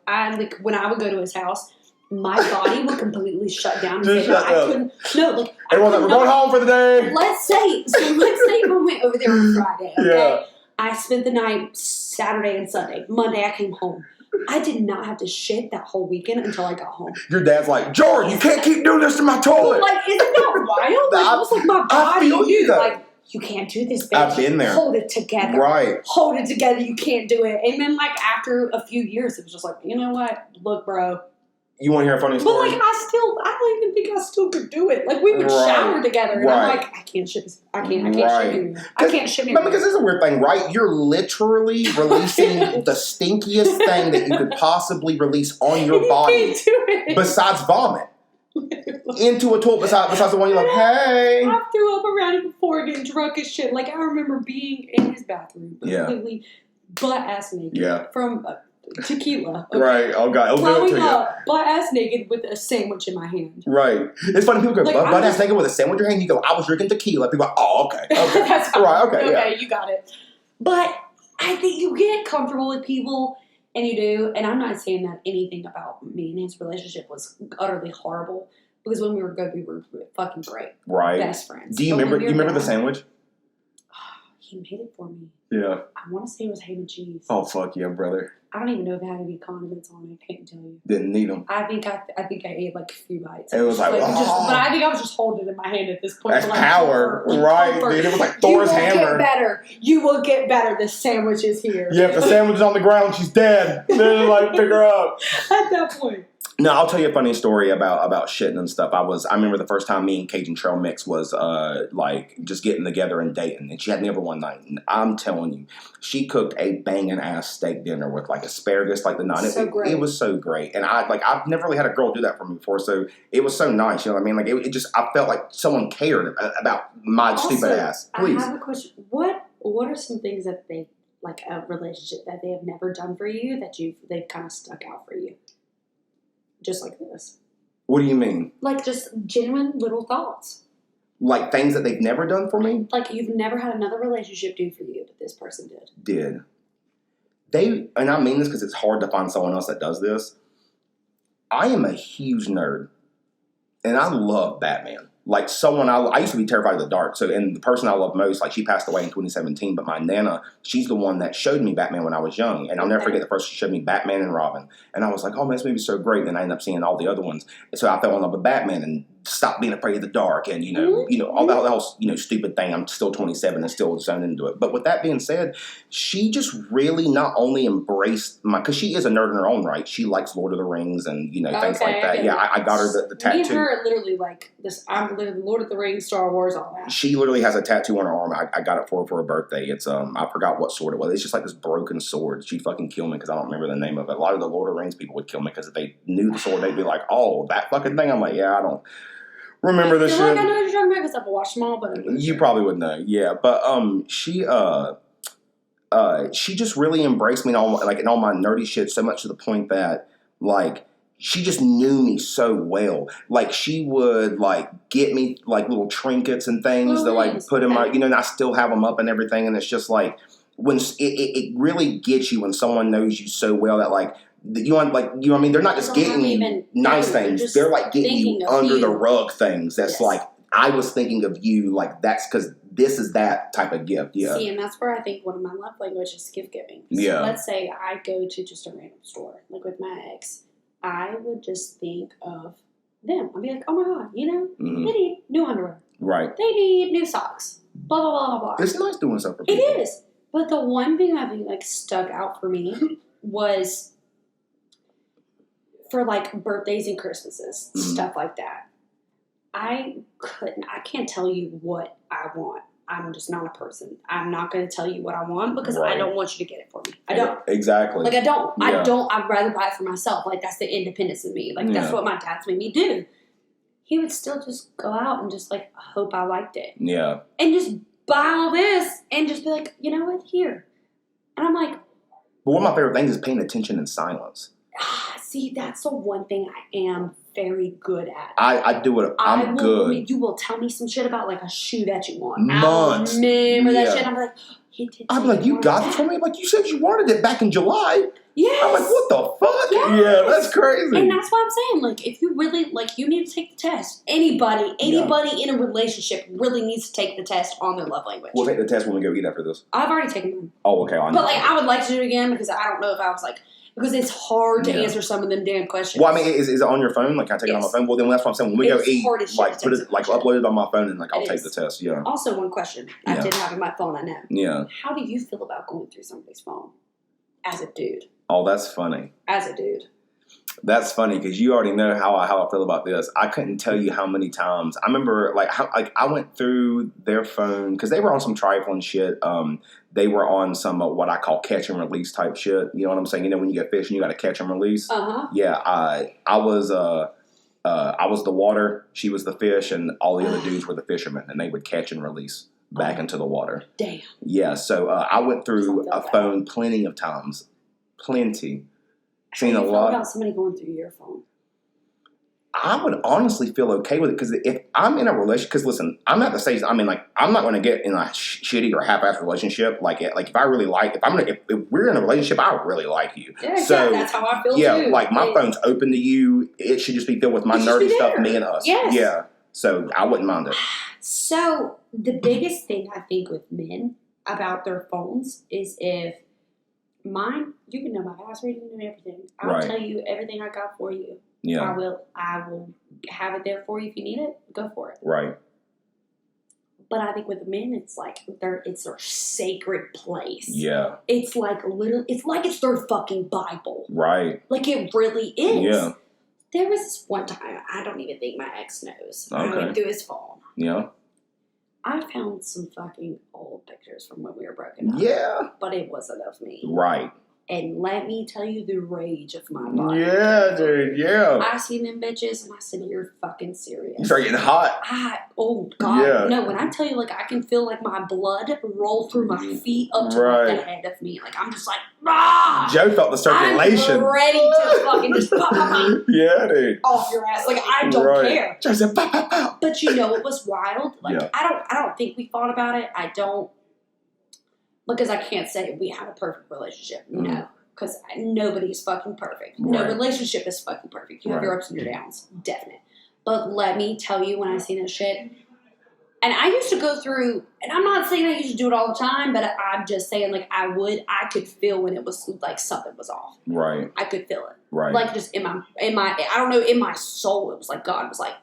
[SPEAKER 2] When I would go to his house, my body would completely shut down.
[SPEAKER 1] Just shut
[SPEAKER 2] I couldn't. No, like,
[SPEAKER 1] everyone's like, we're going home for the day.
[SPEAKER 2] Let's say we went over there on Friday, okay? Yeah. I spent the night Saturday and Sunday. Monday, I came home. I did not have to shit that whole weekend until I got home.
[SPEAKER 1] Your dad's like, Jordan, you can't keep doing this to my toilet.
[SPEAKER 2] Like, isn't that wild? Like, almost like my body knew, like, you can't do this, bitch.
[SPEAKER 1] I've been there.
[SPEAKER 2] Hold it together.
[SPEAKER 1] Right.
[SPEAKER 2] Hold it together. You can't do it. And then, like, after a few years, it was just like, you know what? Look, bro.
[SPEAKER 1] You want to hear a funny story?
[SPEAKER 2] But, like, I don't even think I still could do it. Like, we would shower together, and I'm like, I can't shit this. I can't shit here. I can't shit here.
[SPEAKER 1] Because it's a weird thing, right? You're literally releasing the stinkiest thing that you could possibly release on your body.
[SPEAKER 2] Can't do it.
[SPEAKER 1] Besides vomit. Into a toilet besides the one you're like, hey.
[SPEAKER 2] I threw up around it before getting drunk as shit. Like, I remember being in his bathroom completely butt-ass naked from tequila. Okay?
[SPEAKER 1] Right. Oh, God. I'll do it to you.
[SPEAKER 2] Butt-ass naked with a sandwich in my hand.
[SPEAKER 1] Right. It's funny. People go, like, butt-ass naked with a sandwich in your hand. You go, I was drinking tequila. People go, oh, okay.
[SPEAKER 2] That's fine.
[SPEAKER 1] Right. Okay.
[SPEAKER 2] Okay, you got it. But I think you get comfortable with people. And you do, and I'm not saying that anything about me and his relationship was utterly horrible, because when we were good, we were fucking great.
[SPEAKER 1] Right.
[SPEAKER 2] Best friends.
[SPEAKER 1] Do you remember the sandwich?
[SPEAKER 2] He made it for me.
[SPEAKER 1] Yeah.
[SPEAKER 2] I want to say it was ham and cheese.
[SPEAKER 1] Oh, fuck yeah, brother.
[SPEAKER 2] I don't even know if it had any condiments on it. I can't tell you.
[SPEAKER 1] Didn't need them.
[SPEAKER 2] I think I ate like a few bites.
[SPEAKER 1] It was like
[SPEAKER 2] but I think I was just holding it in my hand at this point.
[SPEAKER 1] That's power, right? Dude, it was like Thor's hammer.
[SPEAKER 2] You will get better. The sandwich is here.
[SPEAKER 1] Yeah, if the sandwich is on the ground, she's dead. Then like pick her up.
[SPEAKER 2] At that point.
[SPEAKER 1] No, I'll tell you a funny story about shitting and stuff. I remember the first time me and Cajun Trail Mix was like just getting together and dating, and she had me over one night, and I'm telling you, she cooked a banging ass steak dinner with like asparagus, like the night.
[SPEAKER 2] Great.
[SPEAKER 1] It was so great, and I've never really had a girl do that for me before, so it was so nice. You know what I mean? Like it just I felt like someone cared about my stupid ass. Please.
[SPEAKER 2] I have a question. What are some things that they like a relationship that they have never done for you that they've kind of stuck out for you? Just like this.
[SPEAKER 1] What do you mean?
[SPEAKER 2] Like just genuine little thoughts.
[SPEAKER 1] Like things that they've never done for me?
[SPEAKER 2] Like you've never had another relationship do for you, but this person did.
[SPEAKER 1] And I mean this because it's hard to find someone else that does this. I am a huge nerd. And I love Batman. Like someone I used to be terrified of the dark. So, and the person I love most, like she passed away in 2017, but my Nana, she's the one that showed me Batman when I was young. And I'll never forget the first she showed me Batman and Robin. And I was like, oh man, this movie's so great. And I ended up seeing all the other ones. And so I fell in love with Batman. And stop being afraid of the dark, and all that whole stupid thing. I'm still 27 and still zoned into it. But with that being said, she just really not only embraced because she is a nerd in her own right. She likes Lord of the Rings and things like that. Yeah, I got her the tattoo.
[SPEAKER 2] Me and her are literally like this. I'm literally Lord of the Rings, Star Wars, all that.
[SPEAKER 1] She literally has a tattoo on her arm. I got it for her birthday. It's I forgot what sword it was. It's just like this broken sword. She'd fucking kill me because I don't remember the name of it. A lot of the Lord of the Rings people would kill me because if they knew the sword, they'd be like, "Oh, that fucking thing." I'm like, "Yeah, I don't remember this shit."
[SPEAKER 2] Like, I know what you're talking about because I've watched them all, but
[SPEAKER 1] you probably would know. Yeah, but she just really embraced me in all my nerdy shit so much to the point that like she just knew me so well. Like she would like get me like little trinkets and things that like put in my and I still have them up and everything. And it's just like when it really gets you when someone knows you so well that like. They're not just getting you nice things. They're like getting you under the rug things. That's like, I was thinking of you. Like, that's because this is that type of gift. Yeah.
[SPEAKER 2] See, and that's where I think one of my love languages is gift giving. So
[SPEAKER 1] yeah.
[SPEAKER 2] Let's say I go to just a random store, like with my ex. I would just think of them. I'd be like, oh my God, they need new underwear.
[SPEAKER 1] Right.
[SPEAKER 2] They need new socks. Blah, blah, blah, blah, blah.
[SPEAKER 1] It's nice doing stuff for people.
[SPEAKER 2] It is. But the one thing I think like stuck out for me was for like birthdays and Christmases, stuff like that. I can't tell you what I want. I'm just not a person. I'm not going to tell you what I want because I don't want you to get it for me. I don't.
[SPEAKER 1] Exactly.
[SPEAKER 2] Like I don't.
[SPEAKER 1] Yeah.
[SPEAKER 2] I'd rather buy it for myself. Like that's the independence of me. Like that's what my dad's made me do. He would still just go out and just like hope I liked it.
[SPEAKER 1] Yeah.
[SPEAKER 2] And just buy all this and just be like, you know what, here. And I'm like.
[SPEAKER 1] But one of my favorite things is paying attention in silence.
[SPEAKER 2] See, that's the one thing I am very good at.
[SPEAKER 1] I do it. I'm good.
[SPEAKER 2] You will tell me some shit about like a shoe that you want.
[SPEAKER 1] Months.
[SPEAKER 2] I remember that shit. I'm like,
[SPEAKER 1] I'm like, you got this for me? Like, you said you wanted it back in July.
[SPEAKER 2] Yes.
[SPEAKER 1] I'm like, what the fuck?
[SPEAKER 2] Yes.
[SPEAKER 1] Yeah, that's crazy.
[SPEAKER 2] And that's what I'm saying. Like, if you really, like, you need to take the test. Anybody in a relationship really needs to take the test on their love language.
[SPEAKER 1] We'll take the test when we go eat after this.
[SPEAKER 2] I've already taken one.
[SPEAKER 1] Oh, okay.
[SPEAKER 2] But, like, I would like to do it again because I don't know if I was, like, because it's hard to answer some of them damn questions.
[SPEAKER 1] Well, I mean, is it on your phone? Like, can I take it on my phone? Well, then that's what I'm saying. When we go eat, like, put it, like, upload it on my phone and, like, I'll take the test. Yeah.
[SPEAKER 2] Also, one question I didn't have on my phone, I know.
[SPEAKER 1] Yeah.
[SPEAKER 2] How do you feel about going through somebody's phone as a dude?
[SPEAKER 1] Oh, that's funny.
[SPEAKER 2] As a dude.
[SPEAKER 1] That's funny because you already know how I feel about this. I couldn't tell you how many times. I remember, I went through their phone because they were on some trifling shit. They were on some what I call catch and release type shit. You know what I'm saying? You know when you get fish and you got to catch and release. Yeah, I was the water. She was the fish, and all the other dudes were the fishermen, and they would catch and release back into the water.
[SPEAKER 2] Damn.
[SPEAKER 1] Yeah, so I went through a phone plenty of times. Plenty. Seen a lot. How do you feel
[SPEAKER 2] about somebody going through your phone?
[SPEAKER 1] I would honestly feel okay with it because if I'm in a relationship, because listen, I'm at the stage. I mean, like, I'm not going to get in a shitty or half-assed relationship. Like if I really like, if we're in a relationship, I really like you.
[SPEAKER 2] Yeah, so that's how I feel too.
[SPEAKER 1] Yeah, like my phone's open to you. It should just be filled with my nerdy stuff, me and us.
[SPEAKER 2] Yes.
[SPEAKER 1] Yeah. So I wouldn't mind it.
[SPEAKER 2] So the biggest thing I think with men about their phones is if mine, you can know my password, you can know everything. I'll tell you everything I got for you.
[SPEAKER 1] Yeah.
[SPEAKER 2] I will have it there for you if you need it. Go for it.
[SPEAKER 1] Right.
[SPEAKER 2] But I think with men, it's like it's their sacred place.
[SPEAKER 1] Yeah.
[SPEAKER 2] It's like it's their fucking Bible.
[SPEAKER 1] Right.
[SPEAKER 2] Like it really is.
[SPEAKER 1] Yeah.
[SPEAKER 2] There was this one time, I don't even think my ex knows.
[SPEAKER 1] Okay.
[SPEAKER 2] I went through his phone.
[SPEAKER 1] Yeah.
[SPEAKER 2] I found some fucking old pictures from when we were broken up.
[SPEAKER 1] Yeah.
[SPEAKER 2] But it wasn't of me.
[SPEAKER 1] Right.
[SPEAKER 2] And let me tell you the rage of my body.
[SPEAKER 1] Yeah, dude, yeah.
[SPEAKER 2] I seen them bitches and I said, you're fucking serious.
[SPEAKER 1] You start getting hot.
[SPEAKER 2] Oh, God.
[SPEAKER 1] Yeah.
[SPEAKER 2] No, when I tell you, like, I can feel, like, my blood roll through my feet up to the head of me. Like, I'm just like, ah!
[SPEAKER 1] Joe felt the circulation.
[SPEAKER 2] I'm ready to fucking just pop.
[SPEAKER 1] Yeah, dude.
[SPEAKER 2] Off your ass. Like, I don't care.
[SPEAKER 1] Joe said, pop, pop, pop.
[SPEAKER 2] But you know, it was wild. Like, I don't think we fought about it. I don't. Because I can't say we have a perfect relationship. Mm. No. Because nobody's fucking perfect. No relationship is fucking perfect. You have your ups and your downs. Definite. But let me tell you, when I see that shit, and I used to go through, And I'm not saying I used to do it all the time, but I'm just saying, like, I could feel when it was, like, something was off.
[SPEAKER 1] Right.
[SPEAKER 2] I could feel it.
[SPEAKER 1] Right.
[SPEAKER 2] Like, just in my, I don't know, in my soul, it was like God was like,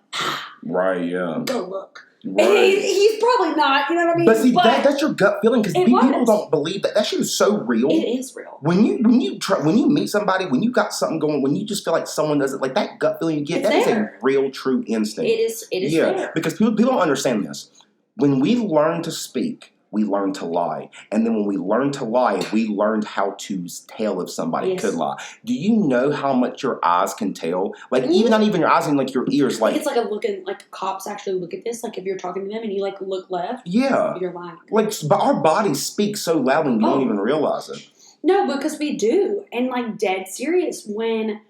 [SPEAKER 1] right, yeah.
[SPEAKER 2] Go look.
[SPEAKER 1] Right.
[SPEAKER 2] He's probably not, you know what I mean?
[SPEAKER 1] But see, that's your gut feeling, because people don't believe that. That shit is so real.
[SPEAKER 2] It is real.
[SPEAKER 1] When you meet somebody, when you got something going, when you just feel like someone does it, like that gut feeling you get, is a real, true instinct.
[SPEAKER 2] It is there.
[SPEAKER 1] Because people don't understand this. When we learn to speak, we learn to lie. And then when we learn to lie, we learned how to tell if somebody could lie. Do you know how much your eyes can tell? Like, even not even your eyes, and like your ears. Like,
[SPEAKER 2] it's like like cops actually look at this. Like, if you're talking to them and you like look left, you're lying.
[SPEAKER 1] Like, but our bodies speak so loud and you don't even realize it.
[SPEAKER 2] No, because we do. And like, dead serious. When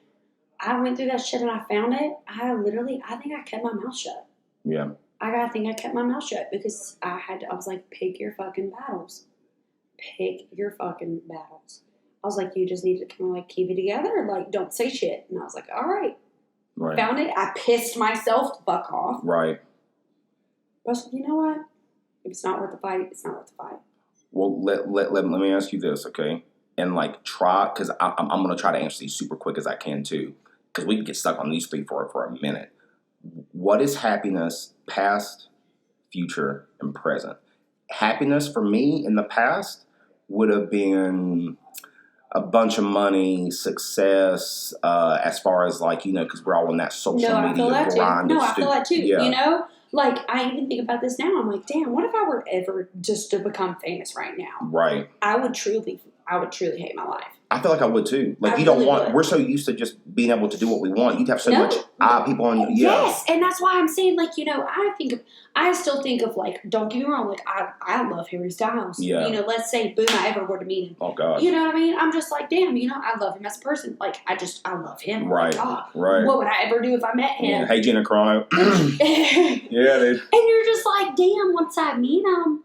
[SPEAKER 2] I went through that shit and I found it, I think I kept my mouth shut.
[SPEAKER 1] Yeah.
[SPEAKER 2] I think I kept my mouth shut because I was like, pick your fucking battles. Pick your fucking battles. I was like, you just need to kind of like keep it together. Like, don't say shit. And I was like, all right.
[SPEAKER 1] Right.
[SPEAKER 2] Found it. I pissed myself the fuck off.
[SPEAKER 1] Right.
[SPEAKER 2] I was like, you know what? If it's not worth the fight, it's not worth the fight.
[SPEAKER 1] Well, let me ask you this, okay? And like try, because I'm going to try to answer these super quick as I can too, because we can get stuck on these three for a minute. What is happiness, past, future, and present? Happiness for me in the past would have been a bunch of money, success, as far as like, because we're all in that social media grind.
[SPEAKER 2] I feel that too. Yeah. Like, I even think about this now. I'm like, damn, what if I were ever just to become famous right now?
[SPEAKER 1] Right.
[SPEAKER 2] I would truly hate my life.
[SPEAKER 1] I feel like I would too. Like, we're so used to just being able to do what we want. You'd have so much people on you. Yeah.
[SPEAKER 2] Yes, and that's why I'm saying, like, I still think of, like, don't get me wrong, like, I love Harry Styles.
[SPEAKER 1] Yeah.
[SPEAKER 2] Let's say, boom, I ever were to meet him.
[SPEAKER 1] Oh, God.
[SPEAKER 2] You know what I mean? I'm just like, damn, I love him as a person. Like, I love him.
[SPEAKER 1] Right, right.
[SPEAKER 2] What would I ever do if I met him?
[SPEAKER 1] Yeah. Hey, Gina Carano. Yeah, dude.
[SPEAKER 2] And you're just like, damn, once I meet him,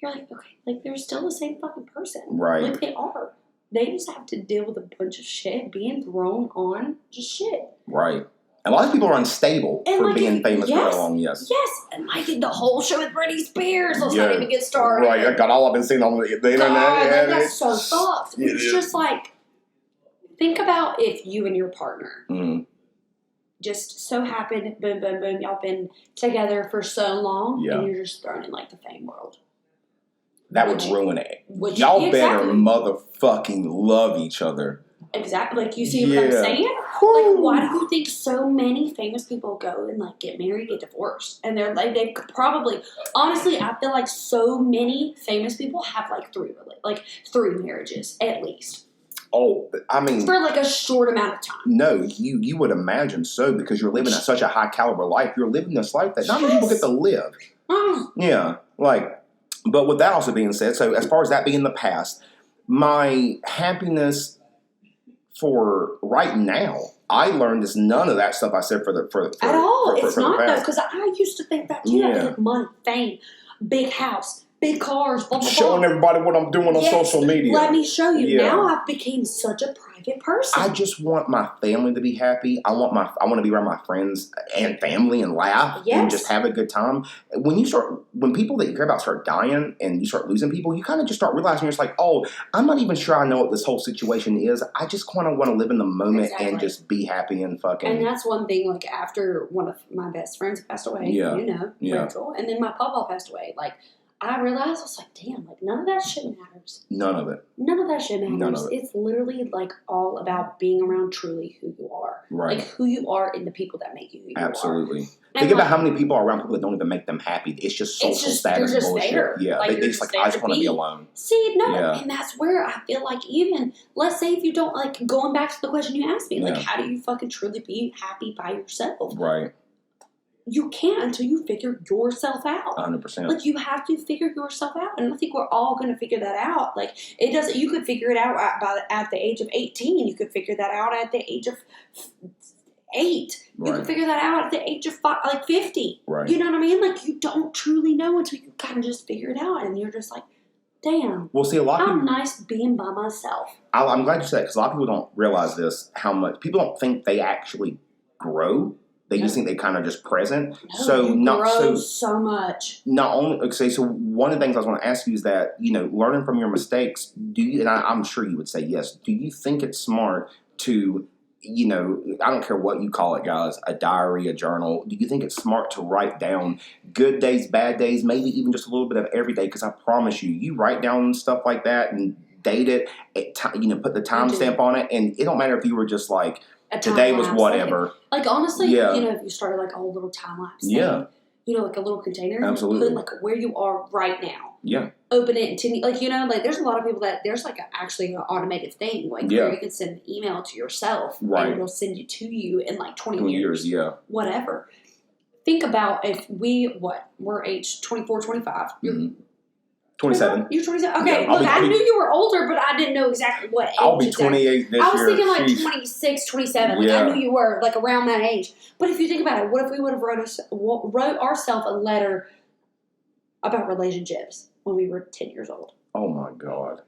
[SPEAKER 2] you're like, okay, like, they're still the same fucking person.
[SPEAKER 1] Right.
[SPEAKER 2] Like, they are. They just have to deal with a bunch of shit being thrown on just shit.
[SPEAKER 1] Right. A lot of people are unstable for being famous for that long, yes.
[SPEAKER 2] Yes, and like the whole show with Britney Spears, let's not even get started.
[SPEAKER 1] Right, God, all I've been seeing on the internet.
[SPEAKER 2] God, that's so fucked. It's just like, think about if you and your partner just so happened, boom, boom, boom, y'all been together for so long, and you're just thrown in like the fame world.
[SPEAKER 1] That would ruin it. Y'all better motherfucking love each other.
[SPEAKER 2] Exactly. Like, you see what I'm saying?
[SPEAKER 1] Woo.
[SPEAKER 2] Like, why do you think so many famous people go and, like, get married, get divorced? And they're, like, they probably, honestly, I feel like so many famous people have, like, three marriages, at least.
[SPEAKER 1] Oh, I mean.
[SPEAKER 2] For, like, a short amount of time.
[SPEAKER 1] No, you would imagine so, because you're living at such a high caliber life. You're living this life that not many people get to live. Yeah. Like, but with that also being said, so as far as that being the past, my happiness for right now, I learned is none of that stuff I said for at all.
[SPEAKER 2] It's not though, because I used to think that too. Yeah. I was like, money, fame, big house, big cars, blah, blah, blah.
[SPEAKER 1] Showing everybody what I'm doing on social media.
[SPEAKER 2] Let me show you. Yeah. Now I've become such a private person.
[SPEAKER 1] I just want my family to be happy. I want to be around my friends and family and laugh and just have a good time. When people that you care about start dying and you start losing people, you kind of just start realizing you're just like, oh, I'm not even sure I know what this whole situation is. I just kind of want to live in the moment and just be happy and fucking.
[SPEAKER 2] And that's one thing, like, after one of my best friends passed away, Rachel, and then my papa passed away, like, I realized, I was like, damn, like, none of that shit matters.
[SPEAKER 1] None of it.
[SPEAKER 2] None of that shit matters. It's literally, like, all about being around truly who you are.
[SPEAKER 1] Right.
[SPEAKER 2] Like, who you are and the people that make you who you are.
[SPEAKER 1] Absolutely. Think about how many people are around people that don't even make them happy. It's just social status bullshit. There. Yeah. They just like, I just want to be alone.
[SPEAKER 2] See, and that's where I feel like, even, let's say if you don't, like, going back to the question you asked me, like, how do you fucking truly be happy by yourself?
[SPEAKER 1] Right.
[SPEAKER 2] You can't until you figure yourself out.
[SPEAKER 1] 100%.
[SPEAKER 2] Like, you have to figure yourself out. And I think we're all going to figure that out. Like, you could figure it out at the age of 18. You could figure that out at the age of 8. You could figure that out at the age of 50.
[SPEAKER 1] Right.
[SPEAKER 2] You know what I mean? Like, you don't truly know until you kind of just figure it out. And you're just like, damn.
[SPEAKER 1] Well, see, a lot of people,
[SPEAKER 2] nice being by myself.
[SPEAKER 1] I'm glad you said that, because a lot of people don't realize this, how much people don't think they actually grow They just think they kind of just present.
[SPEAKER 2] No,
[SPEAKER 1] So
[SPEAKER 2] you
[SPEAKER 1] not
[SPEAKER 2] grow so much.
[SPEAKER 1] Not only okay. So one of the things I was going to ask you is that learning from your mistakes. Do you? And I'm sure you would say yes. Do you think it's smart to I don't care what you call it, guys, a diary, a journal. Do you think it's smart to write down good days, bad days, maybe even just a little bit of every day? Because I promise you write down stuff like that and date it, put the timestamp on it, and it don't matter if you were just like, today was whatever.
[SPEAKER 2] Like honestly, if you started like a whole little time lapse thing, like a little container,
[SPEAKER 1] absolutely,
[SPEAKER 2] put like where you are right now.
[SPEAKER 1] Yeah.
[SPEAKER 2] Open it and like there's a lot of people that there's like actually an automated thing where you can send an email to yourself and it'll send it to you in like 20 years.
[SPEAKER 1] Yeah.
[SPEAKER 2] Whatever. Think about if we're age 24, 25.
[SPEAKER 1] Mm-hmm. 27.
[SPEAKER 2] You're 27. Okay, look, I knew you were older, but I didn't know exactly what age.
[SPEAKER 1] I'll be 28 this year.
[SPEAKER 2] I was thinking like 26, 27. Like I knew you were like around that age. But if you think about it, what if we would have wrote ourselves a letter about relationships when we were 10 years old?
[SPEAKER 1] Oh my God.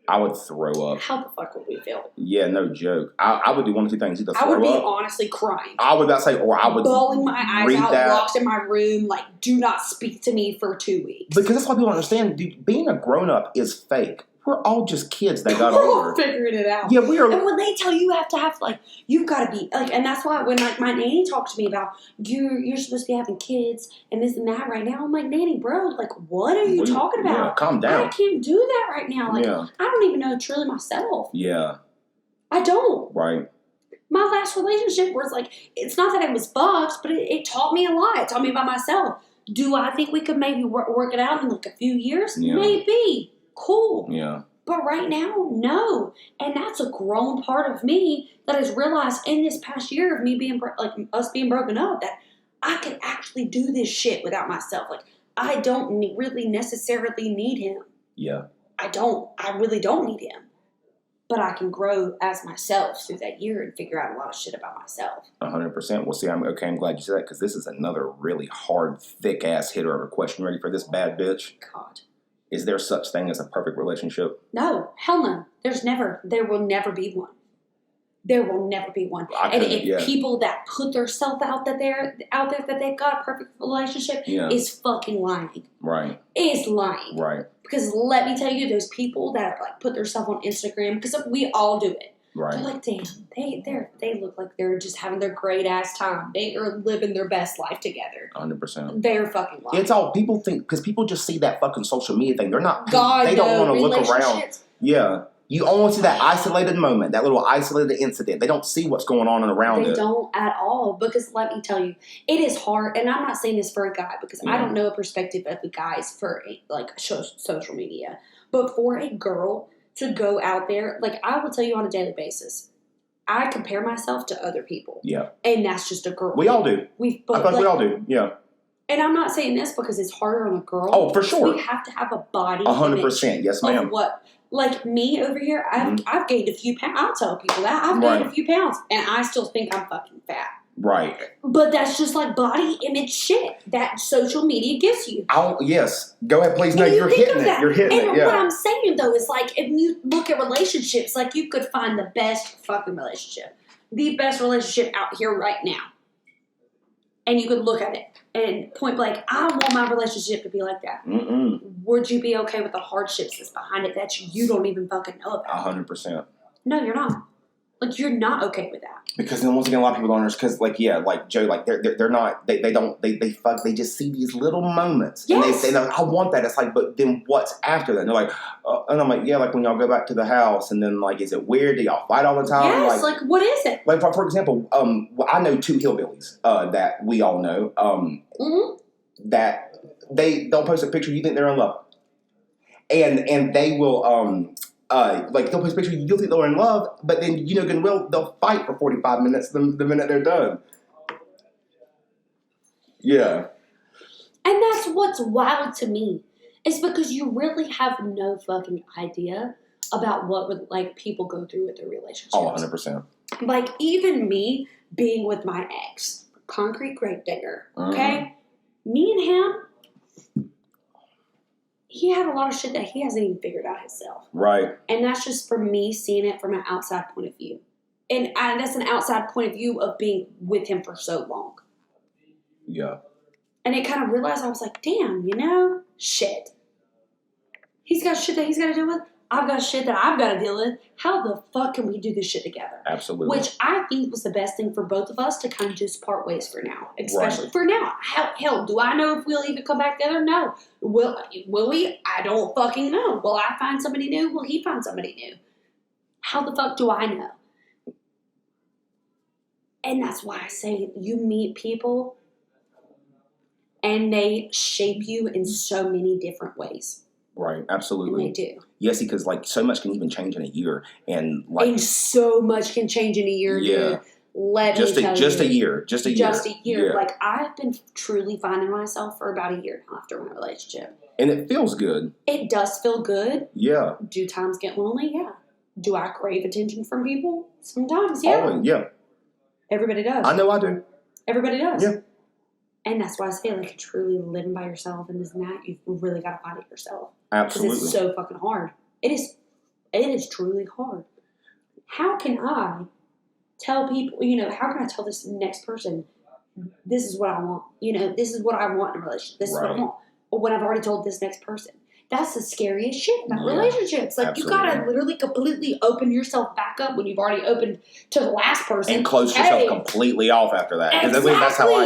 [SPEAKER 1] I would throw up.
[SPEAKER 2] How the fuck would we feel?
[SPEAKER 1] Yeah, no joke. I would do one of two things. Either throw
[SPEAKER 2] I would be
[SPEAKER 1] up,
[SPEAKER 2] honestly crying.
[SPEAKER 1] I would not say, or I would
[SPEAKER 2] bawling my eyes out, locked in my room, like, do not speak to me for 2 weeks.
[SPEAKER 1] Because that's why people understand, dude, being a grown-up is fake. We're all just kids that got
[SPEAKER 2] We're
[SPEAKER 1] older.
[SPEAKER 2] all figuring it out.
[SPEAKER 1] Yeah, we are.
[SPEAKER 2] And when they tell you like, you've got to be, like, and that's why when, like, my nanny talks to me about, you're supposed to be having kids and this and that right now, I'm like, Nanny, bro, like, what are you talking about?
[SPEAKER 1] Yeah, calm down.
[SPEAKER 2] I can't do that right now. Like, I don't even know truly myself.
[SPEAKER 1] Yeah.
[SPEAKER 2] I don't.
[SPEAKER 1] Right.
[SPEAKER 2] My last relationship was, like, it's not that it was fucked, but it taught me a lot. It taught me about myself. Do I think we could maybe work it out in, like, a few years?
[SPEAKER 1] Yeah.
[SPEAKER 2] Maybe. Cool.
[SPEAKER 1] Yeah.
[SPEAKER 2] But right now, no. And that's a grown part of me that has realized in this past year of me being, us being broken up, that I can actually do this shit without myself. Like, I don't really necessarily need him. Yeah. I really don't need him. But I can grow as myself through that year and figure out a lot of shit about myself.
[SPEAKER 1] 100%. Well, see, I'm glad you said that, because this is another really hard, thick-ass hitter of a question. Ready for this, bad bitch?
[SPEAKER 2] God.
[SPEAKER 1] Is there such thing as a perfect relationship?
[SPEAKER 2] No. Hell no. There will never be one. There will never be one. And if people that put themselves out there that they've got a perfect relationship is fucking lying. Right. Is lying. Right. Because let me tell you, those people that are, like, put themselves on Instagram, because we all do it. Right. They're like, damn, they look like they're just having their great ass time. They are living their best life together.
[SPEAKER 1] 100%.
[SPEAKER 2] They're fucking lying.
[SPEAKER 1] It's all people think, because people just see that fucking social media thing. They're not. They don't want to look around. Yeah. You only see that isolated moment, that little isolated incident. They don't see what's going on around it.
[SPEAKER 2] They don't at all. Because let me tell you, it is hard. And I'm not saying this for a guy, because I don't know a perspective of the guys for social media. But for a girl to go out there, like, I will tell you on a daily basis, I compare myself to other people. Yeah. And that's just a girl.
[SPEAKER 1] We all do. I feel like we all do. Yeah.
[SPEAKER 2] And I'm not saying this because it's harder on a girl.
[SPEAKER 1] Oh, for sure.
[SPEAKER 2] We have to have a body
[SPEAKER 1] 100%. Yes, ma'am.
[SPEAKER 2] Like me over here, I've gained a few pounds. I'll tell people that. I've gained a few pounds. And I still think I'm fucking fat. Right. But that's just like body image shit that social media gives you.
[SPEAKER 1] Oh, yes. Go ahead, please. No, you're hitting it. You're hitting it, yeah.
[SPEAKER 2] What I'm saying, though, is like, if you look at relationships, like, you could find the best fucking relationship. The best relationship out here right now. And you could look at it and point blank, I want my relationship to be like that. Mm-mm. Would you be okay with the hardships that's behind it that you don't even fucking know about?
[SPEAKER 1] 100%.
[SPEAKER 2] No, you're not. Like, you're not okay with that.
[SPEAKER 1] Because then once again, a lot of people don't understand. Because, like, yeah, like Joe, like they're not. They just see these little moments, yes. And they say, "No, I want that." It's like, but then what's after that? And they're like, and I'm like, yeah, like when y'all go back to the house, and then like, is it weird? Do y'all fight all the time?
[SPEAKER 2] Yes, like what is it?
[SPEAKER 1] Like for example, I know two hillbillies that we all know that they'll post a picture, you think they're in love, and they will like they'll post a picture, you'll think they're in love, but then good well they'll fight for 45 minutes the minute they're done. Yeah.
[SPEAKER 2] And that's what's wild to me. It's because you really have no fucking idea about what like people go through with their relationships.
[SPEAKER 1] Oh, 100%.
[SPEAKER 2] Like even me being with my ex, concrete grave digger, okay? Me and him, he had a lot of shit that he hasn't even figured out himself. Right. And that's just for me seeing it from an outside point of view. And that's an outside point of view of being with him for so long.
[SPEAKER 1] Yeah.
[SPEAKER 2] And it kind of realized, I was like, damn, shit. He's got shit that he's got to deal with. I've got shit that I've got to deal with. How the fuck can we do this shit together?
[SPEAKER 1] Absolutely.
[SPEAKER 2] Which I think was the best thing for both of us to kind of just part ways for now. Especially for now. Hell, do I know if we'll even come back together? No. Will we? I don't fucking know. Will I find somebody new? Will he find somebody new? How the fuck do I know? And that's why I say you meet people and they shape you in so many different ways.
[SPEAKER 1] Right, absolutely.
[SPEAKER 2] And they do.
[SPEAKER 1] Yes, because like so much can even change in a year, and
[SPEAKER 2] so much can change in a year.
[SPEAKER 1] Yeah,
[SPEAKER 2] dude. Let me tell you,
[SPEAKER 1] just a year.
[SPEAKER 2] Yeah.
[SPEAKER 1] Like
[SPEAKER 2] I've been truly finding myself for about a year now after my relationship,
[SPEAKER 1] and it feels good.
[SPEAKER 2] It does feel good.
[SPEAKER 1] Yeah.
[SPEAKER 2] Do times get lonely? Yeah. Do I crave attention from people? Sometimes, yeah.
[SPEAKER 1] Always, yeah.
[SPEAKER 2] Everybody does.
[SPEAKER 1] I know I do.
[SPEAKER 2] Everybody does.
[SPEAKER 1] Yeah.
[SPEAKER 2] And that's why I say, like, truly living by yourself and this and that, you've really got to find it yourself.
[SPEAKER 1] Absolutely.
[SPEAKER 2] Because it's so fucking hard. It is truly hard. How can I tell people, how can I tell this next person, this is what I want? This is what I want in a relationship. This is what I want. Or when I've already told this next person. That's the scariest shit about relationships. Like,
[SPEAKER 1] absolutely.
[SPEAKER 2] You gotta literally completely open yourself back up when you've already opened to the last person.
[SPEAKER 1] And close yourself completely off after that. Because at least that's how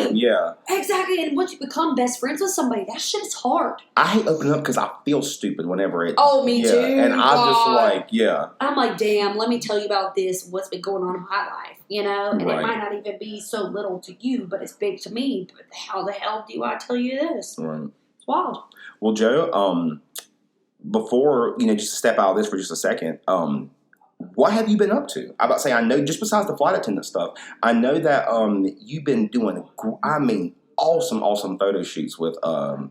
[SPEAKER 2] Exactly. And once you become best friends with somebody, that shit is hard.
[SPEAKER 1] I hate opening up because I feel stupid whenever it.
[SPEAKER 2] Oh, me too.
[SPEAKER 1] And I'm just
[SPEAKER 2] I'm like, damn, let me tell you about this, what's been going on in my life, And it might not even be so little to you, but it's big to me. But how the hell do I tell you this?
[SPEAKER 1] Right.
[SPEAKER 2] It's wild.
[SPEAKER 1] Well, Joe, before, just to step out of this for just a second, what have you been up to? I'm about to say, I know, just besides the flight attendant stuff, I know that you've been doing, awesome photo shoots with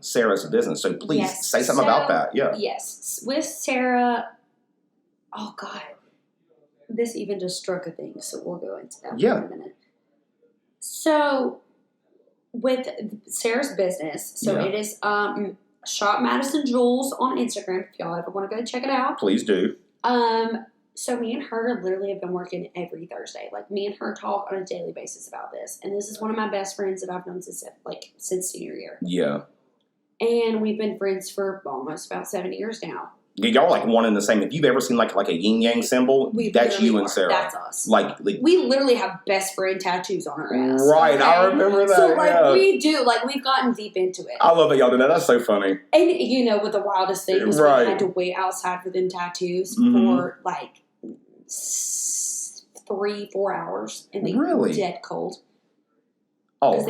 [SPEAKER 1] Sarah's business. So please say something about that. Yeah.
[SPEAKER 2] Yes. With Sarah, oh, God. This even just struck a thing, so we'll go into that in a minute. So, with Sarah's business, it is Shop Madison Jewels on Instagram. If y'all ever want to go check it out,
[SPEAKER 1] please do.
[SPEAKER 2] So me and her literally have been working every Thursday. Like, me and her talk on a daily basis about this, and this is one of my best friends that I've known since senior year.
[SPEAKER 1] Yeah.
[SPEAKER 2] And we've been friends for almost about 7 years now.
[SPEAKER 1] Yeah, y'all like one and the same. If you've ever seen like a yin yang symbol, that's you and Sarah.
[SPEAKER 2] That's us.
[SPEAKER 1] Like
[SPEAKER 2] we literally have best friend tattoos on our ass.
[SPEAKER 1] Right, okay? I remember that.
[SPEAKER 2] So we do, we've gotten deep into it.
[SPEAKER 1] I love that y'all do that. That's so funny.
[SPEAKER 2] And with the wildest thing is we had to wait outside for them tattoos for 3-4 hours in the dead cold.
[SPEAKER 1] Oh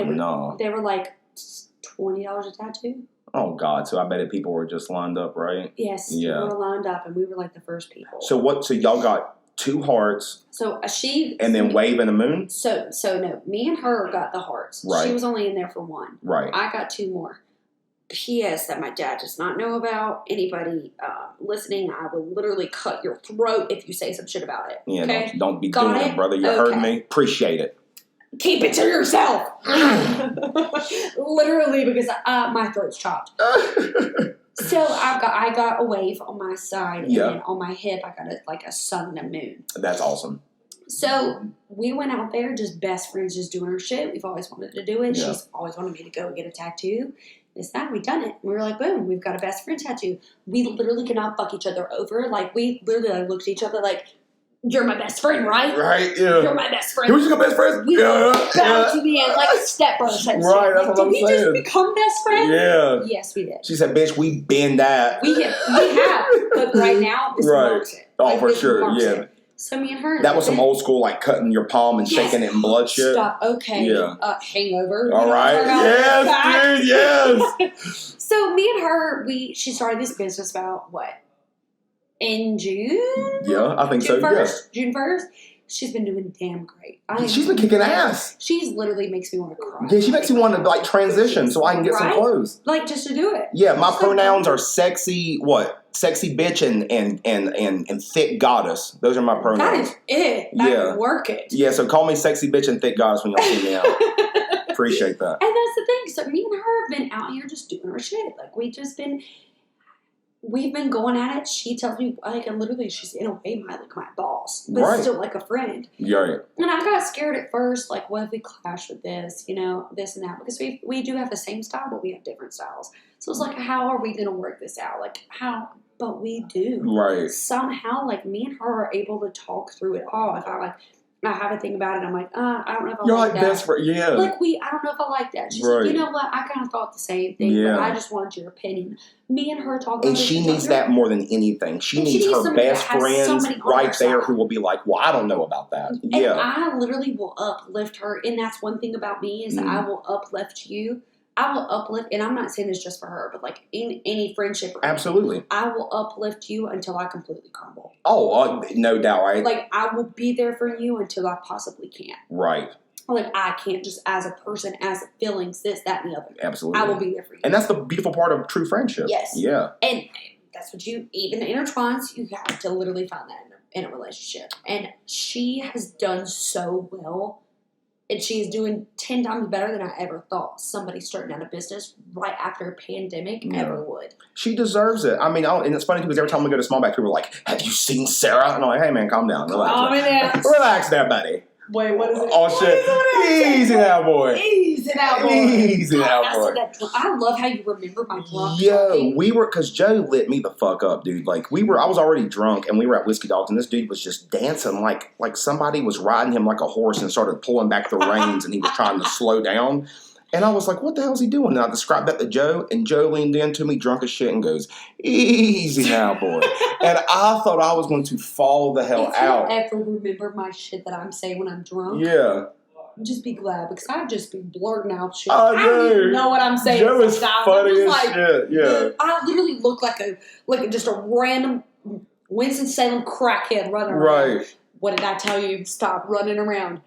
[SPEAKER 2] they were like $20 a tattoo.
[SPEAKER 1] Oh, God. So I bet people were just lined up, right?
[SPEAKER 2] Yes. Yeah. People were lined up, and we were like the first people.
[SPEAKER 1] So y'all got 2 hearts.
[SPEAKER 2] So
[SPEAKER 1] and then wave and a moon?
[SPEAKER 2] So no. Me and her got the hearts.
[SPEAKER 1] Right.
[SPEAKER 2] She was only in there for 1.
[SPEAKER 1] Right.
[SPEAKER 2] I got 2 more. P.S. that my dad does not know about. Anybody listening, I will literally cut your throat if you say some shit about it.
[SPEAKER 1] Yeah,
[SPEAKER 2] okay?
[SPEAKER 1] don't be doing it, brother. You heard me. Appreciate it.
[SPEAKER 2] Keep it to yourself. Literally, because my throat's chopped. So I got a wave on my side, and then on my hip I got a sun and a moon.
[SPEAKER 1] That's awesome.
[SPEAKER 2] So we went out there, just best friends, just doing our shit. We've always wanted to do it. Yeah. She's always wanted me to go and get a tattoo. We've done it. We were like, boom, we've got a best friend tattoo. We literally could not fuck each other over. We literally looked at each other like, you're my best friend, right?
[SPEAKER 1] Right, yeah.
[SPEAKER 2] You're my best friend.
[SPEAKER 1] Who's your best friend?
[SPEAKER 2] We bound to the end, like stepbrothers.
[SPEAKER 1] Right, that's what I'm saying.
[SPEAKER 2] Did we just become best friends?
[SPEAKER 1] Yeah.
[SPEAKER 2] Yes, we did.
[SPEAKER 1] She said, bitch, we been that.
[SPEAKER 2] We have. But right now, this marks it.
[SPEAKER 1] Oh, for sure, yeah.
[SPEAKER 2] So me and her.
[SPEAKER 1] That was some old school, cutting your palm and shaking it in blood shit.
[SPEAKER 2] Stop. Okay.
[SPEAKER 1] Yeah.
[SPEAKER 2] Hangover.
[SPEAKER 1] All right. Yes, dude, yes.
[SPEAKER 2] So me and her, she started this business about what? In June?
[SPEAKER 1] Yeah, I think June 1st? Yes.
[SPEAKER 2] June 1st? She's been doing damn great.
[SPEAKER 1] She's been kicking ass.
[SPEAKER 2] She's literally makes me want to cry.
[SPEAKER 1] Yeah, she makes me want to transition so I can get some clothes.
[SPEAKER 2] Just to do it.
[SPEAKER 1] Yeah, my pronouns are sexy, sexy bitch and thick goddess. Those are my pronouns.
[SPEAKER 2] That is it. Yeah. Work it.
[SPEAKER 1] Yeah, so call me sexy bitch and thick goddess when y'all see me out. Appreciate that.
[SPEAKER 2] And that's the thing. So me and her have been out here just doing our shit. We've just been... we've been going at it. She tells me, like, and literally, she's in a way my boss, but
[SPEAKER 1] Right.
[SPEAKER 2] still like a friend.
[SPEAKER 1] Yeah. Right.
[SPEAKER 2] And I got scared at first, like, what if we clash with this, this and that, because we do have the same style, but we have different styles. So it's like, how are we gonna work this out? Like, how? But we do.
[SPEAKER 1] Right.
[SPEAKER 2] Somehow, like, me and her are able to talk through it all. If I have a thing about it, I'm like, I don't know if I
[SPEAKER 1] You're
[SPEAKER 2] like
[SPEAKER 1] like
[SPEAKER 2] that.
[SPEAKER 1] best friend, yeah.
[SPEAKER 2] Like, I don't know if I like that. She's
[SPEAKER 1] Right.
[SPEAKER 2] like, you know what? I kind of thought the same thing, but I just wanted your opinion. Me and her talk.
[SPEAKER 1] And she needs that more than anything. She needs her best friends right there who will be like, well, I don't know about that.
[SPEAKER 2] And
[SPEAKER 1] Yeah.
[SPEAKER 2] I literally will uplift her, and that's one thing about me is I will uplift you. I will uplift, and I'm not saying this just for her, but like in any friendship.
[SPEAKER 1] Absolutely.
[SPEAKER 2] I will uplift you until I completely crumble.
[SPEAKER 1] Oh, no doubt, right?
[SPEAKER 2] Like, I will be there for you until I possibly can't.
[SPEAKER 1] Right.
[SPEAKER 2] Like, I can't just as a person, as feelings, this, that, and the other.
[SPEAKER 1] Absolutely.
[SPEAKER 2] I will be there for you.
[SPEAKER 1] And that's the beautiful part of true friendship.
[SPEAKER 2] Yes.
[SPEAKER 1] Yeah.
[SPEAKER 2] And that's what even intertwines, you have to literally find that in a relationship. And she has done so well. And she's doing 10 times better than I ever thought somebody starting out a business right after a pandemic ever would.
[SPEAKER 1] She deserves it. I mean, and it's funny because every time we go to Small Back, people are like, have you seen Sarah? And I'm like, hey, man, calm down. Relax. Relax there, buddy.
[SPEAKER 2] Wait, what is it?
[SPEAKER 1] Oh, shit. Easy now, boy.
[SPEAKER 2] Easy now, boy.
[SPEAKER 1] Easy now, boy.
[SPEAKER 2] I love how you remember my drunk.
[SPEAKER 1] Yo, because Joe lit me the fuck up, dude. Like, I was already drunk, and we were at Whiskey Dogs, and this dude was just dancing like somebody was riding him like a horse and started pulling back the reins, and he was trying to slow down. And I was like, what the hell is he doing? And I described that to Joe, and Joe leaned in to me drunk as shit and goes, easy now, boy. And I thought I was going to fall the hell out.
[SPEAKER 2] If you ever remember my shit that I'm saying when I'm drunk,
[SPEAKER 1] yeah,
[SPEAKER 2] just be glad, because I've just been blurting out shit.
[SPEAKER 1] I
[SPEAKER 2] don't even know what I'm saying.
[SPEAKER 1] Joe is funny as shit, yeah.
[SPEAKER 2] I literally look like just a random Winston-Salem crackhead running around.
[SPEAKER 1] Right.
[SPEAKER 2] What did I tell you? Stop running around.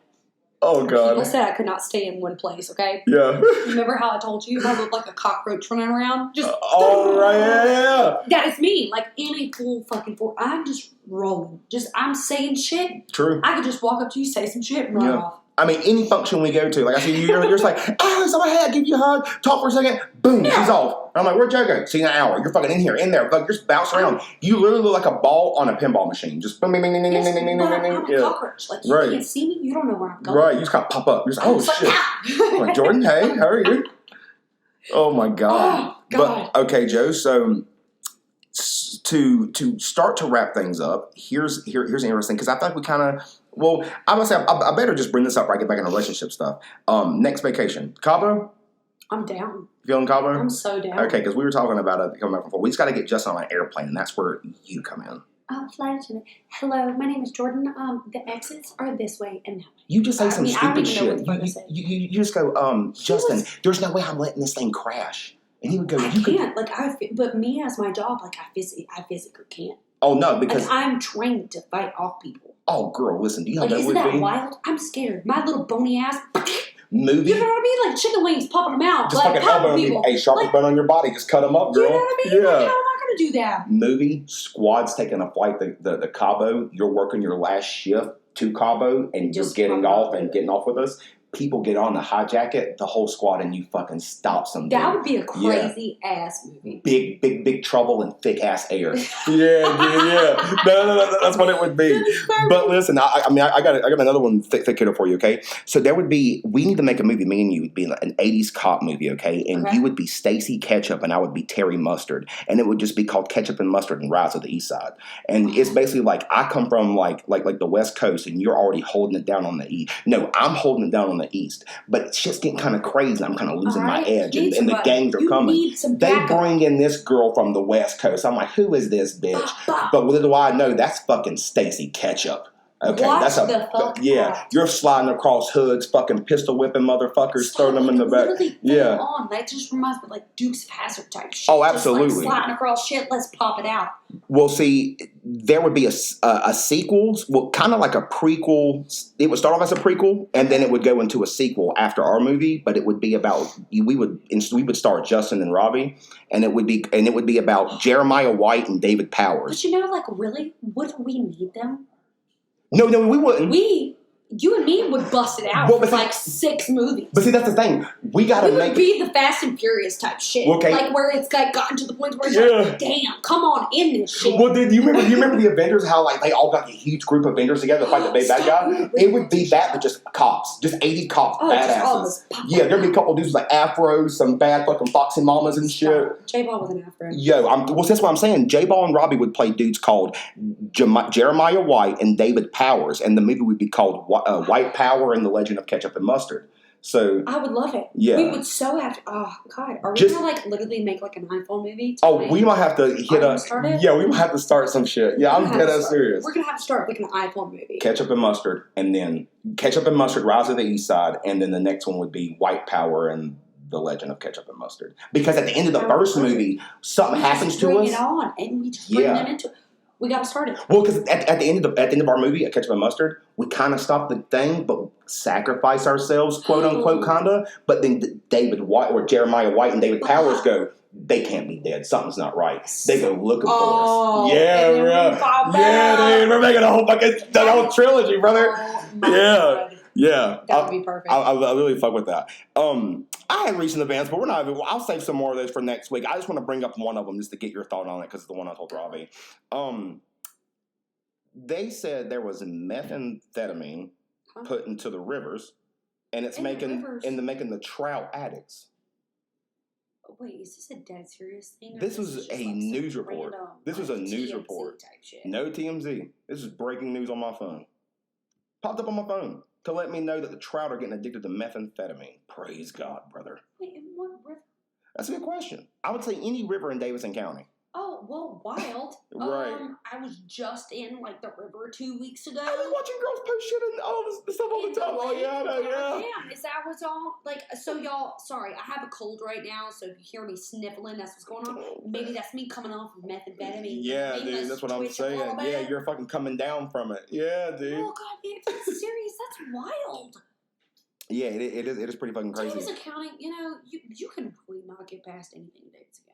[SPEAKER 1] Oh, God.
[SPEAKER 2] People said I could not stay in one place, okay?
[SPEAKER 1] Yeah.
[SPEAKER 2] Remember how I told you I look like a cockroach running around? Just
[SPEAKER 1] right, yeah.
[SPEAKER 2] That is me. Like, in a full fucking force. I'm just rolling. I'm saying shit.
[SPEAKER 1] True.
[SPEAKER 2] I could just walk up to you, say some shit, and run off.
[SPEAKER 1] I mean, any function we go to, like I see you're just like, Alex, I'm ahead, give you a hug, talk for a second, boom, she's off. And I'm like, where'd Joe go? See, in an hour. You're fucking in there. Like, you're just bouncing around. You literally look like a ball on a pinball machine. Just boom, bing, bing, bing, bing, bing, bing, bing, bing,
[SPEAKER 2] I'm a cockroach. Like, you can't see me, you don't know where I'm going.
[SPEAKER 1] Right, you just kind of pop up. You're just like, shit. I'm like, Jordan, hey, how are you? Oh, my God.
[SPEAKER 2] Oh, God.
[SPEAKER 1] But, okay, Joe, so to start to wrap things up, here's interesting, because I thought we kind of, well, I must say, I better just bring this up right, get back in relationship stuff. Next vacation. Cabo?
[SPEAKER 2] I'm down.
[SPEAKER 1] Feeling Cabo?
[SPEAKER 2] I'm so down.
[SPEAKER 1] Okay, because we were talking about it coming back before. We just got to get Justin on an airplane, and that's where you come in.
[SPEAKER 2] Flight attendant. Hello, my name is Jordan. The exits are this way and that way.
[SPEAKER 1] You just say some stupid shit. You just go, Justin, there's no way I'm letting this thing crash. And he would go,
[SPEAKER 2] I can't. But me as my job, I physically can't.
[SPEAKER 1] Oh, no, because
[SPEAKER 2] I'm trained to fight off people.
[SPEAKER 1] Oh, girl, listen, do you know that
[SPEAKER 2] isn't
[SPEAKER 1] would
[SPEAKER 2] that
[SPEAKER 1] be?
[SPEAKER 2] wild? I'm scared. My little bony ass.
[SPEAKER 1] Movie?
[SPEAKER 2] You know what I mean? Like chicken wings popping them out.
[SPEAKER 1] Just
[SPEAKER 2] like
[SPEAKER 1] fucking elbow people. Hey, sharpest bone on your body. Just cut them up, girl.
[SPEAKER 2] You know what I mean?
[SPEAKER 1] Yeah.
[SPEAKER 2] Like, how am I going to do that?
[SPEAKER 1] Movie, squad's taking a flight the Cabo. You're working your last shift to Cabo, and you're getting off and getting off with us. People get on the hijack it, the whole squad, and you fucking stops them.
[SPEAKER 2] That would be a crazy ass movie.
[SPEAKER 1] Big trouble in thick ass air. Yeah. No, that's what it would be. But listen, I got another one thick hitter for you. Okay, so we need to make a movie. Me and you would be an '80s cop movie. Okay, and you would be Stacy Ketchup, and I would be Terry Mustard, and it would just be called Ketchup and Mustard and Rise of the East Side. And it's basically like I come from like the West Coast, and you're already holding it down on the East. No, I'm holding it down on the East, but shit's getting kind of crazy. I'm kind of losing my edge, and the gangs are coming. They bring in this girl from the West Coast. I'm like, who is this bitch? But little do I know, that's fucking Stacy Ketchup. Okay, that's you're sliding across hoods, fucking pistol whipping motherfuckers, throwing them in the back. Yeah,
[SPEAKER 2] that just reminds me of like Dukes of Hazzard type shit.
[SPEAKER 1] Oh, absolutely.
[SPEAKER 2] Just like sliding across shit. Let's pop it out.
[SPEAKER 1] Well, see, there would be a sequels, well, kind of like a prequel. It would start off as a prequel, and then it would go into a sequel after our movie. But it would be about we would star Justin and Robbie, and it would be about Jeremiah White and David Powers.
[SPEAKER 2] But like, really, wouldn't we need them?
[SPEAKER 1] No, we wouldn't.
[SPEAKER 2] We you and me would bust it out for like 6 movies.
[SPEAKER 1] But see, that's the thing. We gotta
[SPEAKER 2] make would be the Fast and Furious type shit. Okay. Like where it's like gotten to the point where it's like, damn, come on in this shit.
[SPEAKER 1] Well, do you remember the Avengers? How like they all got a huge group of Avengers together to fight the big bad guy? It would be that, but just cops, just 80 cops, badasses. Yeah, there'd be a couple dudes with like afros, some bad fucking foxy mamas and shit.
[SPEAKER 2] J-Ball with an afro.
[SPEAKER 1] Yo, that's what I'm saying. J-Ball and Robbie would play dudes called Jeremiah White and David Powers, and the movie would be called White Power and the Legend of Ketchup and Mustard. So
[SPEAKER 2] I would love it.
[SPEAKER 1] Yeah,
[SPEAKER 2] we would so have to. Oh God, are we gonna like literally make like an iPhone movie?
[SPEAKER 1] We might have to hit up. Yeah, we might have to start some shit. Yeah, I'm dead ass serious.
[SPEAKER 2] We're gonna have to start like an iPhone movie.
[SPEAKER 1] Ketchup and Mustard, and then Ketchup and Mustard, Rise of the East Side, and then the next one would be White Power and the Legend of Ketchup and Mustard. Because at the end of the first movie, something happens to us.
[SPEAKER 2] Bring it on, and we just bring them into it. We got to start it.
[SPEAKER 1] Well, because at the end of our movie, at Ketchup and Mustard, we kind of stop the thing, but sacrifice ourselves, quote unquote, kinda. But then David White or Jeremiah White and David Powers go, they can't be dead. Something's not right. They go looking for us. Yeah, bro. Yeah, dude, we're making a whole the whole trilogy, brother. Yeah.
[SPEAKER 2] That would be perfect.
[SPEAKER 1] I really fuck with that. I had recent events, but we're not. I'll save some more of those for next week. I just want to bring up one of them just to get your thought on it because it's the one I told Robbie. They said there was methamphetamine put into the rivers, and it's making the trout addicts.
[SPEAKER 2] Wait, is this a dead serious thing?
[SPEAKER 1] This was a news report. This was a news report.
[SPEAKER 2] Type shit.
[SPEAKER 1] No TMZ. This is breaking news on my phone. Popped up on my phone to let me know that the trout are getting addicted to methamphetamine. Praise God, brother.
[SPEAKER 2] Wait, in what river?
[SPEAKER 1] That's a good question. I would say any river in Davidson County.
[SPEAKER 2] Oh, well, wild.
[SPEAKER 1] Right.
[SPEAKER 2] I was just in, like, the river 2 weeks ago.
[SPEAKER 1] I've been watching girls post shit and all this stuff all the time. Oh, yeah, I know, yeah.
[SPEAKER 2] Damn, is that what's all? Like, so y'all, sorry, I have a cold right now, so if you hear me sniffling, that's what's going on. Maybe that's me coming off of methamphetamine.
[SPEAKER 1] Yeah, dude, that's what I'm saying. Yeah, you're fucking coming down from it. Yeah, dude.
[SPEAKER 2] Oh, God, if that's serious, that's wild.
[SPEAKER 1] Yeah, it is pretty fucking crazy.
[SPEAKER 2] Davidson County, you can really not get past anything in Davidson County.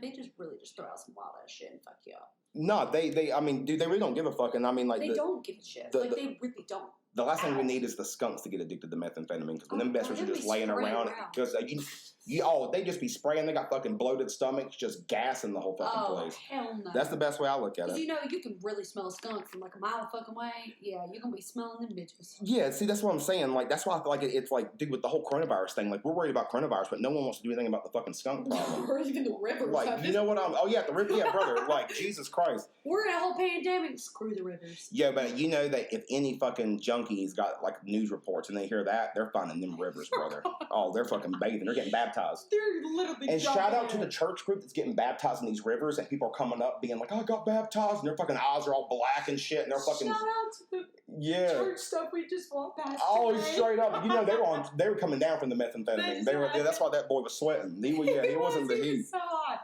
[SPEAKER 2] They just really just throw out some wild ass shit and fuck you up.
[SPEAKER 1] No, I mean, dude, they really don't give a fuck. And I mean, like,
[SPEAKER 2] they don't give a shit. They really don't.
[SPEAKER 1] The last thing we need is the skunks to get addicted to methamphetamine because when them bastards are just laying around because they just be spraying. They got fucking bloated stomachs, just gassing the whole fucking place.
[SPEAKER 2] Hell no.
[SPEAKER 1] That's the best way I look at it.
[SPEAKER 2] You can really smell a skunk from like a mile fucking way. Yeah, you're gonna be smelling them bitches.
[SPEAKER 1] Yeah, see, that's what I'm saying. Like, that's why I feel like it's like, dude, with the whole coronavirus thing, like, we're worried about coronavirus, but no one wants to do anything about the fucking skunk problem.
[SPEAKER 2] Or even the rivers.
[SPEAKER 1] Like, you know what the river, yeah, brother. Like, Jesus Christ.
[SPEAKER 2] We're in a whole pandemic. Screw the rivers.
[SPEAKER 1] Yeah, but you know that if any fucking junkies got like news reports and they hear that, they're finding them rivers, brother. Oh, they're fucking bathing. They're getting baptized.
[SPEAKER 2] They're literally.
[SPEAKER 1] And shout out to the church group that's getting baptized in these rivers, and people are coming up being like, "I got baptized," and their fucking eyes are all black and shit, and they're fucking.
[SPEAKER 2] Shout out to the church stuff we just walked past.
[SPEAKER 1] Oh, today. Straight up. They were coming down from the methamphetamine. That's why that boy was sweating. He wasn't the heat.
[SPEAKER 2] So hot.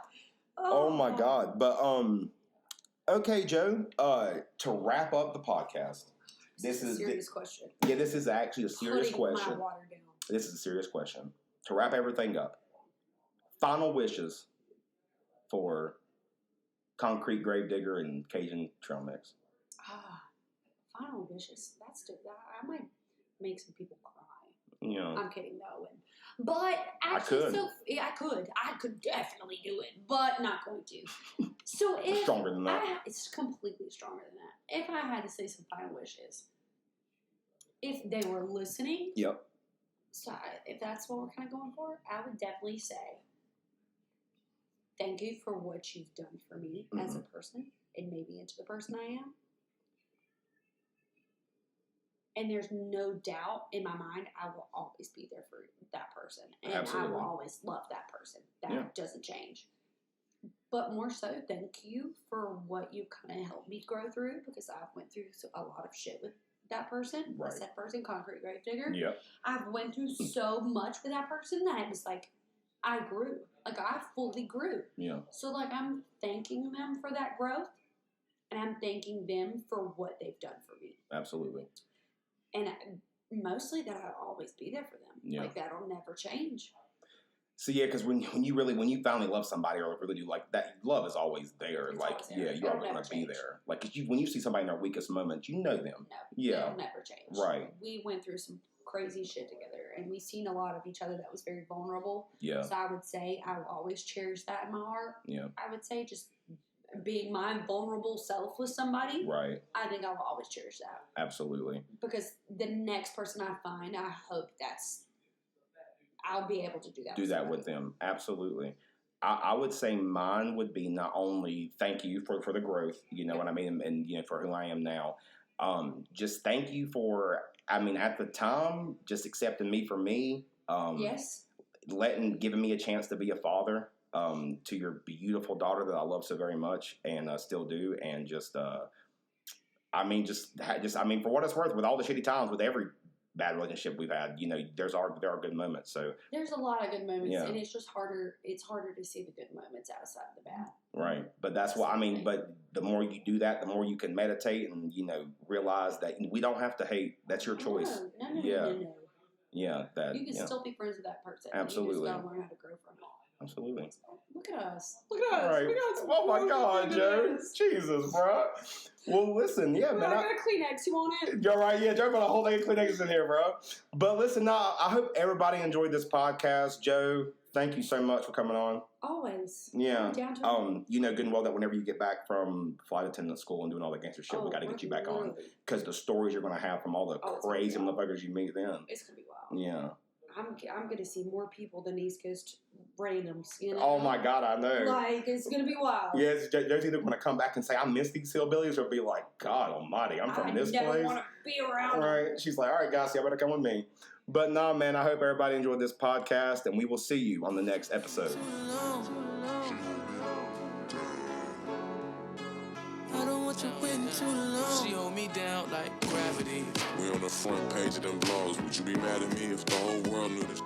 [SPEAKER 1] Oh my God. But okay, Joe. To wrap up the podcast. This is a serious question. Yeah, this is actually a serious question.
[SPEAKER 2] My water down.
[SPEAKER 1] This is a serious question. To wrap everything up, final wishes for Concrete Gravedigger and Cajun Trail Mix.
[SPEAKER 2] Final wishes. I might make some people cry.
[SPEAKER 1] Yeah.
[SPEAKER 2] I'm kidding, no. But actually, I could definitely do it, but not going to. So if
[SPEAKER 1] stronger than that.
[SPEAKER 2] It's completely stronger than that. If I had to say some final wishes, if they were listening,
[SPEAKER 1] yep.
[SPEAKER 2] So if that's what we're kind of going for, I would definitely say thank you for what you've done for me as a person and maybe into the person I am. And there's no doubt in my mind I will always be there for that person. And absolutely. I will always love that person. That doesn't change. But more so, thank you for what you kind of helped me grow through because I've went through a lot of shit with that person. Right. That person, Concrete Gravedigger.
[SPEAKER 1] Yep.
[SPEAKER 2] I've went through so much with that person that it was like I grew. Like I fully grew.
[SPEAKER 1] Yeah. So
[SPEAKER 2] like I'm thanking them for that growth. And I'm thanking them for what they've done for me.
[SPEAKER 1] Absolutely.
[SPEAKER 2] And mostly that I'll always be there for them.
[SPEAKER 1] Yeah.
[SPEAKER 2] Like, that'll never change.
[SPEAKER 1] So yeah, because when you finally love somebody or really do like that, love is always there.
[SPEAKER 2] It's
[SPEAKER 1] like
[SPEAKER 2] always there.
[SPEAKER 1] yeah, you're
[SPEAKER 2] It'll
[SPEAKER 1] always
[SPEAKER 2] never
[SPEAKER 1] gonna be
[SPEAKER 2] change.
[SPEAKER 1] there. Like 'cause when you see somebody in their weakest moments, you know them.
[SPEAKER 2] No,
[SPEAKER 1] Yeah,
[SPEAKER 2] it'll never change.
[SPEAKER 1] Right.
[SPEAKER 2] We went through some crazy shit together, and we've seen a lot of each other that was very vulnerable.
[SPEAKER 1] Yeah.
[SPEAKER 2] So I would say I will always cherish that in my heart.
[SPEAKER 1] Yeah.
[SPEAKER 2] I would say just being my vulnerable self with somebody.
[SPEAKER 1] Right.
[SPEAKER 2] I think I will always cherish that.
[SPEAKER 1] Absolutely.
[SPEAKER 2] Because the next person I find, I hope I'll be able to do that.
[SPEAKER 1] Do that with them. Absolutely. I would say mine would be not only thank you for the growth, you know what I mean, and you know for who I am now. Just thank you for, I mean, at the time, just accepting me for me.
[SPEAKER 2] Yes.
[SPEAKER 1] Giving me a chance to be a father to your beautiful daughter that I love so very much and still do, and just for what it's worth, with all the shitty times, with every bad relationship we've had, you know, there are good moments. So
[SPEAKER 2] there's a lot of good moments,
[SPEAKER 1] yeah.
[SPEAKER 2] and it's just harder. It's harder to see the good moments outside of the bad.
[SPEAKER 1] Right, but that's what I mean. But the more you do that, the more you can meditate and realize that we don't have to hate. That's your choice.
[SPEAKER 2] No.
[SPEAKER 1] Yeah, that
[SPEAKER 2] you can still be friends with that person.
[SPEAKER 1] Absolutely,
[SPEAKER 2] you just gotta learn how to grow from it.
[SPEAKER 1] Absolutely.
[SPEAKER 2] Look at us. Look at us.
[SPEAKER 1] All right.
[SPEAKER 2] We got some
[SPEAKER 1] oh my God, Joe. Jesus, bro. Well, listen, yeah, man.
[SPEAKER 2] I got a Kleenex. You want it?
[SPEAKER 1] You're right. Yeah, Joe got a whole thing of Kleenex in here, bro. But listen, I hope everybody enjoyed this podcast. Joe, thank you so much for coming on.
[SPEAKER 2] Always.
[SPEAKER 1] Yeah. You know good and well that whenever you get back from flight attendant school and doing all the gangster shit, we got to get you back on because the stories you're going to have from all the crazy motherfuckers you meet then.
[SPEAKER 2] It's going to be wild.
[SPEAKER 1] Yeah.
[SPEAKER 2] I'm going to see more people than East Coast randoms, you know?
[SPEAKER 1] Oh, my God, I know.
[SPEAKER 2] Like, it's going to be wild.
[SPEAKER 1] Yes, Joe's either going to come back and say, I miss these hillbillies, or be like, God almighty, I'm from this place.
[SPEAKER 2] I never want to be around
[SPEAKER 1] them. Right. She's like, all right, guys, y'all better come with me. But nah, man, I hope everybody enjoyed this podcast, and we will see you on the next episode.
[SPEAKER 3] She hold me down like gravity. We on the front page of them blogs. Would you be mad at me if the whole world knew this?